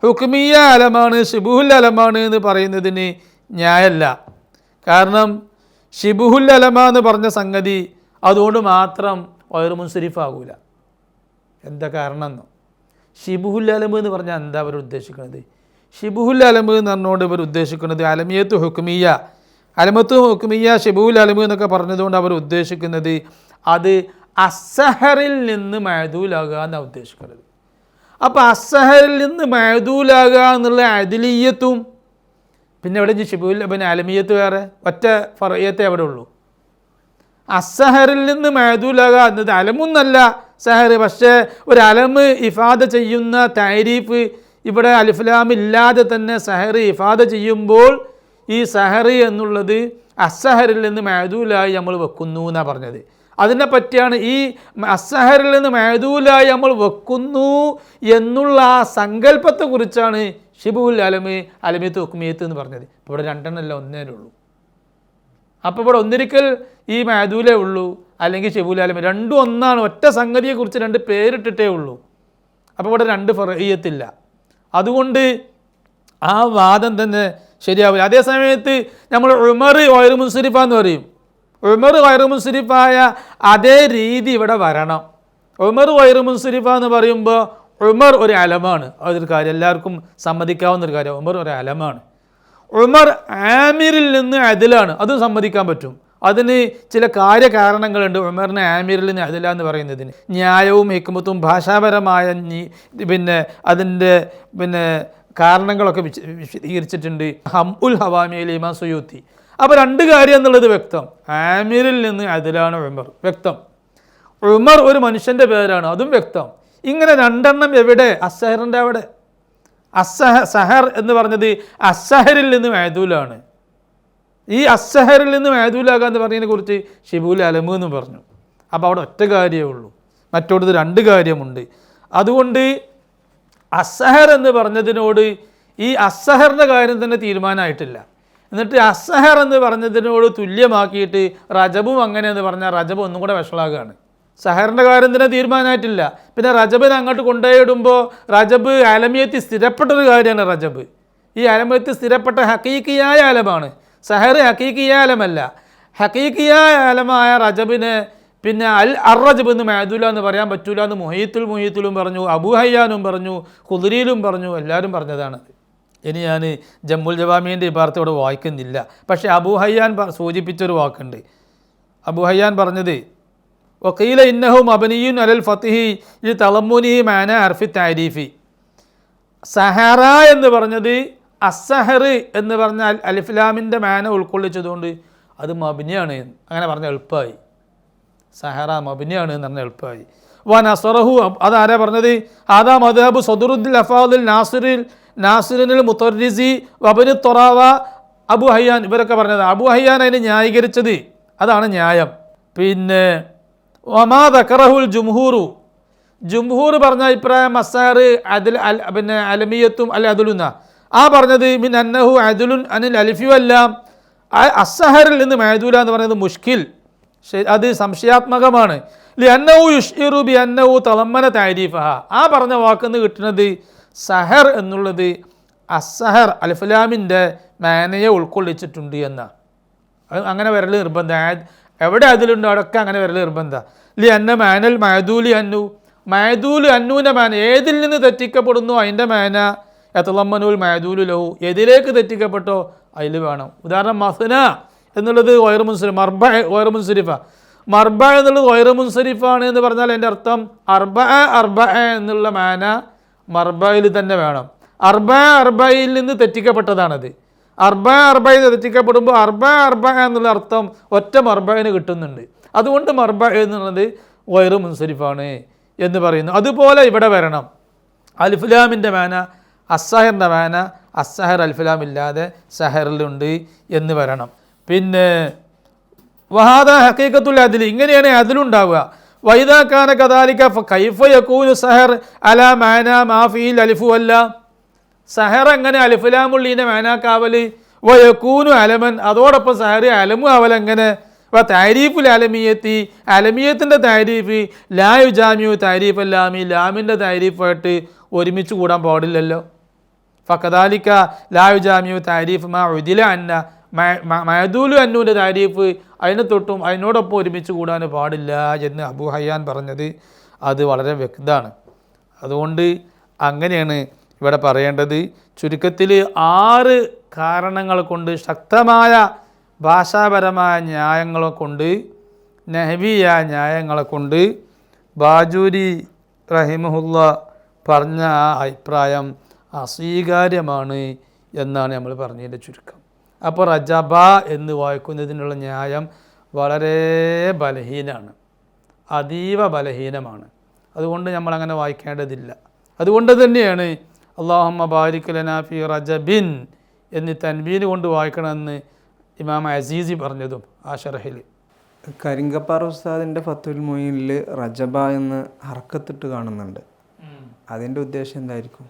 ഹുക്മിയ അലമാണ്, ഷിബുഹുൽ അലമാണ് എന്ന് പറയുന്നതിന് ന്യായമല്ല. കാരണം ഷിബുഹുൽ അലമ എന്ന് പറഞ്ഞ സംഗതി അതുകൊണ്ട് മാത്രം വയറു മുൻസരിഫാകൂല. എന്താ കാരണം എന്നോ? ഷിബുഹുൽ അലമ് എന്ന് പറഞ്ഞാൽ എന്താ അവർ ഉദ്ദേശിക്കുന്നത്? ഷിബുഹുൽ അലമ് എന്ന് പറഞ്ഞുകൊണ്ട് ഇവർ ഉദ്ദേശിക്കുന്നത് അലമിയത്ത് ഹുക്മിയ, അലമത്ത് ഹുക്മിയ ഷിബുഹുൽ അലമ് എന്നൊക്കെ പറഞ്ഞതുകൊണ്ട് അവർ ഉദ്ദേശിക്കുന്നത് അത് അസ്സഹറിൽ നിന്ന് മഅദൂലാകുക എന്നാണ് ഉദ്ദേശിക്കുന്നത്. അപ്പോൾ അസ്സഹറിൽ നിന്ന് മഅദൂലാകുക എന്നുള്ള അദിലിയത്തും പിന്നെ ഇവിടെ ഷിബുഹുൽ പിന്നെ അലമിയത്ത് വേറെ ഒറ്റ ഫറഇയത്തെ അവിടെ ഉള്ളൂ. അസ്സഹറിൽ നിന്ന് മഅദൂലാകുക എന്നത് അലമൊന്നല്ല സഹർ, പക്ഷേ ഒരു അലമ് ഇഫാദ ചെയ്യുന്ന തഅരീഫ് ഇവിടെ അലിഫ്ലാം ഇല്ലാതെ തന്നെ സഹർ ഇഫാദ ചെയ്യുമ്പോൾ ഈ സഹർ എന്നുള്ളത് അസ്സഹറിൽ നിന്ന് മഅദൂലായി നമ്മൾ വെക്കുന്നു എന്നാണ് പറഞ്ഞത്. അതിനെ പറ്റിയാണ് ഈ അസ്സഹറിൽ നിന്ന് മഅദൂലായി നമ്മൾ വെക്കുന്നു എന്നുള്ള ആ സങ്കല്പത്തെക്കുറിച്ചാണ് ഷിബുഹുൽ അലമ് അലമിയത്ത് ഹുക്മിയത്ത് എന്ന് പറഞ്ഞത്. ഇപ്പോൾ ഇവിടെ 2 എണ്ണമല്ല, 1 ഉള്ളൂ. അപ്പോൾ ഇവിടെ ഒന്നിരിക്കൽ ഈ മഅദൂലേ ഉള്ളൂ, അല്ലെങ്കിൽ ഷിബുഹുൽ അലമ്, രണ്ടും ഒന്നാണ്. ഒറ്റ സംഗതിയെക്കുറിച്ച് 2 പേരിട്ടിട്ടേ ഉള്ളൂ. അപ്പോൾ ഇവിടെ 2 ഫറഇയ്യത്തില്ല. അതുകൊണ്ട് ആ വാദം തന്നെ ശരിയാവില്ല. അതേ സമയത്ത് നമ്മൾ ഉമർ ഗൈറു മുൻസരിഫ എന്ന് പറയും. ഉമർ ഗൈറു മുൻസരിഫായ അതേ രീതി ഇവിടെ വരണം. ഉമർ ഗൈറു മുൻസരിഫ എന്ന് പറയുമ്പോൾ ഉമർ ഒരു അലമാണ്, അതൊരു കാര്യം എല്ലാവർക്കും സമ്മതിക്കാവുന്നൊരു കാര്യം. ഉമർ ഒരു അലമാണ്. ഉമർ ആമിറിൽ നിന്ന് അദിലാണ്, അതും സമ്മതിക്കാൻ പറ്റും. അതിന് ചില കാര്യകാരണങ്ങളുണ്ട് ഉമറിനെ ആമിറിൽ നിന്ന് അദില എന്ന് പറയുന്നതിന്. ന്യായവും ഹിക്മത്തും ഭാഷാപരമായ അതിൻ്റെ കാരണങ്ങളൊക്കെ വിശദീകരിച്ചിട്ടുണ്ട് ഹംഉൽ ഹവാമിയിൽ ഇമാം സുയൂത്തി. അപ്പോൾ 2 കാര്യം എന്നുള്ളത് വ്യക്തം. ആമിറിൽ നിന്ന് അദിലാണ് ഉമർ, വ്യക്തം. ഉമർ ഒരു മനുഷ്യൻ്റെ പേരാണ്, അതും വ്യക്തം. ഇങ്ങനെ 2 എണ്ണം എവിടെ? അസ്സഹറിൻ്റെ അവിടെ. സഹർ എന്ന് പറഞ്ഞത് അസ്സഹറിൽ നിന്ന് മഅദൂലാണ്. ഈ അസ്സഹറിൽ നിന്ന് മഅദൂലാകാൻ എന്ന് പറഞ്ഞതിനെ കുറിച്ച് ഷിബുഹുൽ അലമ് എന്ന് പറഞ്ഞു. അപ്പോൾ അവിടെ ഒറ്റ കാര്യമേ ഉള്ളൂ, മറ്റോടത്ത് 2 കാര്യമുണ്ട്. അതുകൊണ്ട് അസ്സഹർ എന്ന് പറഞ്ഞതിനോട് ഈ അസ്സഹറിൻ്റെ കാര്യം തന്നെ തീരുമാനമായിട്ടില്ല. എന്നിട്ട് അസ്സഹർ എന്ന് പറഞ്ഞതിനോട് തുല്യമാക്കിയിട്ട് റജബും അങ്ങനെ എന്ന് പറഞ്ഞാൽ റജബ് ഒന്നും കൂടെ വഷളാകുകയാണ്. സഹറിൻ്റെ കാര്യം തന്നെ തീരുമാനമായിട്ടില്ല. പിന്നെ റജബിനെ അങ്ങോട്ട് കൊണ്ടുപോയിടുമ്പോൾ റജബ് അലമിയത്ത് സ്ഥിരപ്പെട്ടൊരു കാര്യമാണ്. റജബ് ഈ അലമിയത്ത് സ്ഥിരപ്പെട്ട ഹക്കീക്കിയായ അലമാണ്. സഹർ ഹക്കീക്കിയായ അലമല്ല. ഹക്കീക്കിയായ അലമായ റജബിനെ പിന്നെ റജബ് എന്ന് മഅദൂല എന്ന് പറയാൻ പറ്റൂല എന്ന് മുഹീത്തുലും പറഞ്ഞു, അബൂ ഹയ്യാനും പറഞ്ഞു, ഖുദ്രിയിലും പറഞ്ഞു, എല്ലാവരും പറഞ്ഞതാണത്. ഇനി ഞാൻ ജംഉൽ ജവാമിൻ്റെ ഇബാറത്തോടെ വായിക്കുന്നില്ല. പക്ഷേ അബൂ ഹയ്യാൻ സൂചിപ്പിച്ചൊരു വാക്കുണ്ട്. അബൂ ഹയ്യാൻ പറഞ്ഞത് വഖീല ഇന്നഹു മബ്നിയുൻ അലൽ ഫത്ഹി ലിതളമ്മുനിഹി മാന ഹർഫി തഅരീഫി. സഹറ എന്ന് പറഞ്ഞത് അസ്സഹർ എന്ന് പറഞ്ഞാൽ അലിഫ്ലാമിൻ്റെ മാന ഉൾക്കൊള്ളിച്ചതുകൊണ്ട് അത് മബ്നിയാണ്. അങ്ങനെ പറഞ്ഞാൽ എളുപ്പമായി. സഹറ മബ്നിയാണ് എന്ന് പറഞ്ഞാൽ എളുപ്പമായി. വ നസറഹു, അതാരാ പറഞ്ഞത്? ആദാ മദ്ഹബു സദറുദ്ദിൽ അഫാദിൽ നാസിറിനിൽ മുത്തർരിസി വബനു തൊറാവ അബൂ ഹയ്യാൻ, ഇവരൊക്കെ പറഞ്ഞത്. അബൂ ഹയ്യാൻ അതിനെ ന്യായീകരിച്ചത്, അതാണ് ന്യായം. പിന്നെ വമാ ദക്കറഹുൽ ജുംഹൂർ പറഞ്ഞ അഭിപ്രായം അസ്സഹർ അദിൽ പിന്നെ അലമിയത്തും അൽ അദുലുന്ന. ആ പറഞ്ഞത് മിൻ അന്നഹു അദുലുൻ അനിൽ അലിഫിയു അല്ലാം. അസ്സഹറിൽ നിന്ന് മഅദൂല എന്ന് പറയുന്നത് മുഷ്കിൽ, അത് സംശയാത്മകമാണ്. ലിഅന്നഹു യുഷ്ഇറു ബിഅന്നഹു തളമ്മന തഅരീഫഹ. ആ പറഞ്ഞ വാക്കെന്ന് കിട്ടുന്നത് സഹർ എന്നുള്ളത് അസ്സഹർ അൽഫലാമിൻ്റെ മാനയെ ഉൾക്കൊള്ളിച്ചിട്ടുണ്ട് എന്നാണ്. അങ്ങനെ വരൽ നിർബന്ധം. എവിടെ അതിലുണ്ടോ അവിടെയൊക്കെ അങ്ങനെ വരൽ നിർബന്ധം. അന്ന മാനൽ മഅദൂലി അന്നു, മഅദൂൽ അന്നൂൻ്റെ മാന ഏതിൽ നിന്ന് തെറ്റിക്കപ്പെടുന്നു അതിൻ്റെ മാന യതളമ്മനുൽ മഅദൂലു ലഹു, എതിലേക്ക് തെറ്റിക്കപ്പെട്ടോ അതിൽ വേണം. ഉദാഹരണം മസ്ന എന്നുള്ളത് ഗൈറു മുൻസരിഫ, മർബഅ ഗൈറു മുൻസരിഫ. മർബ എന്നുള്ളത് ഗൈറു മുൻസരിഫാണ് എന്ന് പറഞ്ഞാൽ എൻ്റെ അർത്ഥം അർബ എന്നുള്ള മാന മർബയിൽ തന്നെ വേണം. അർബയിൽ നിന്ന് തെറ്റിക്കപ്പെട്ടതാണത്. അർബയിൽ തെറ്റിക്കപ്പെടുമ്പോൾ അർബ എന്നുള്ള അർത്ഥം ഒറ്റ മർബയിന് കിട്ടുന്നുണ്ട്. അതുകൊണ്ട് മർബ എന്നുള്ളത് ഗൈറു മുൻസരിഫാണ് എന്ന് പറയുന്നു. അതുപോലെ ഇവിടെ വരണം. അൽഫുലാമിൻ്റെ മാന അസ്സഹറിൻ്റെ മാന അസ്സഹർ അൽഫുലാം ഇല്ലാതെ സഹറിലുണ്ട് എന്ന് വരണം. പിന്നെ വഹാദ ഹഖീഖത്തുൽ അദ്ൽ, ഇങ്ങനെയാണ് അദ്ലുണ്ടാവുക. വൈദാ കാന കദാലിക ഫകൈഫ യകൂനു സഹർ അലാ മാന മാ ഫീൽ അലിഫു അല്ല. സഹർ എങ്ങനെ അലിഫുലാമുള്ളീൻ്റെ മാനാക്കാവല് വയക്കൂനു അലമൻ, അതോടൊപ്പം സഹർ അലമു അവലെങ്ങനെ താരീഫുൽ അലമിയത്തി, അലമിയത്തിൻ്റെ താരീഫ് ലായു ജാമിയു താരീഫ് അല്ലാമി, ലാമിൻ്റെ താരീഫായിട്ട് ഒരുമിച്ച് കൂടാൻ പാടില്ലല്ലോ. ഫക്കദാലിക്ക ലായു ജാമിയു താരീഫ് മാ ഉദില അന്ന, മഅദൂലു അന്നൂൻ്റെ താരീഫ് അതിനെ തൊട്ടും അതിനോടൊപ്പം ഒരുമിച്ച് കൂടാൻ പാടില്ല എന്ന് അബൂ ഹയ്യാൻ പറഞ്ഞത് അത് വളരെ വ്യക്തമാണ്. അതുകൊണ്ട് അങ്ങനെയാണ് ഇവിടെ പറയേണ്ടത്. ചുരുക്കത്തിൽ 6 കാരണങ്ങൾ കൊണ്ട്, ശക്തമായ ഭാഷാപരമായ ന്യായങ്ങളെ കൊണ്ട്, നഹ്വിയ ന്യായങ്ങളെ കൊണ്ട് ബാജൂരി റഹിമഹുല്ല പറഞ്ഞ ആ അഭിപ്രായം അസ്വീകാര്യമാണ് എന്നാണ് നമ്മൾ പറഞ്ഞതിൻ്റെ ചുരുക്കം. അപ്പോൾ റജബ എന്ന് വായിക്കുന്നതിനുള്ള ന്യായം വളരെ ബലഹീനമാണ്, അതീവ ബലഹീനമാണ്. അതുകൊണ്ട് നമ്മളങ്ങനെ വായിക്കേണ്ടതില്ല. അതുകൊണ്ട് തന്നെയാണ് അല്ലാഹുമ്മ ബാരിക് ലനാ ഫീ റജബിൻ എന്ന് തൻവീൻ കൊണ്ട് വായിക്കണമെന്ന് ഇമാം അസീസി പറഞ്ഞതും ആ ഷറഹിൽ. കരിങ്കപ്പാറ ഉസ്താദിൻ്റെ ഫത്തുൽ മുഈനിൽ റജബ എന്ന് ഹർക്കത്തിട്ട് കാണുന്നുണ്ട്. അതിൻ്റെ ഉദ്ദേശം എന്തായിരിക്കും?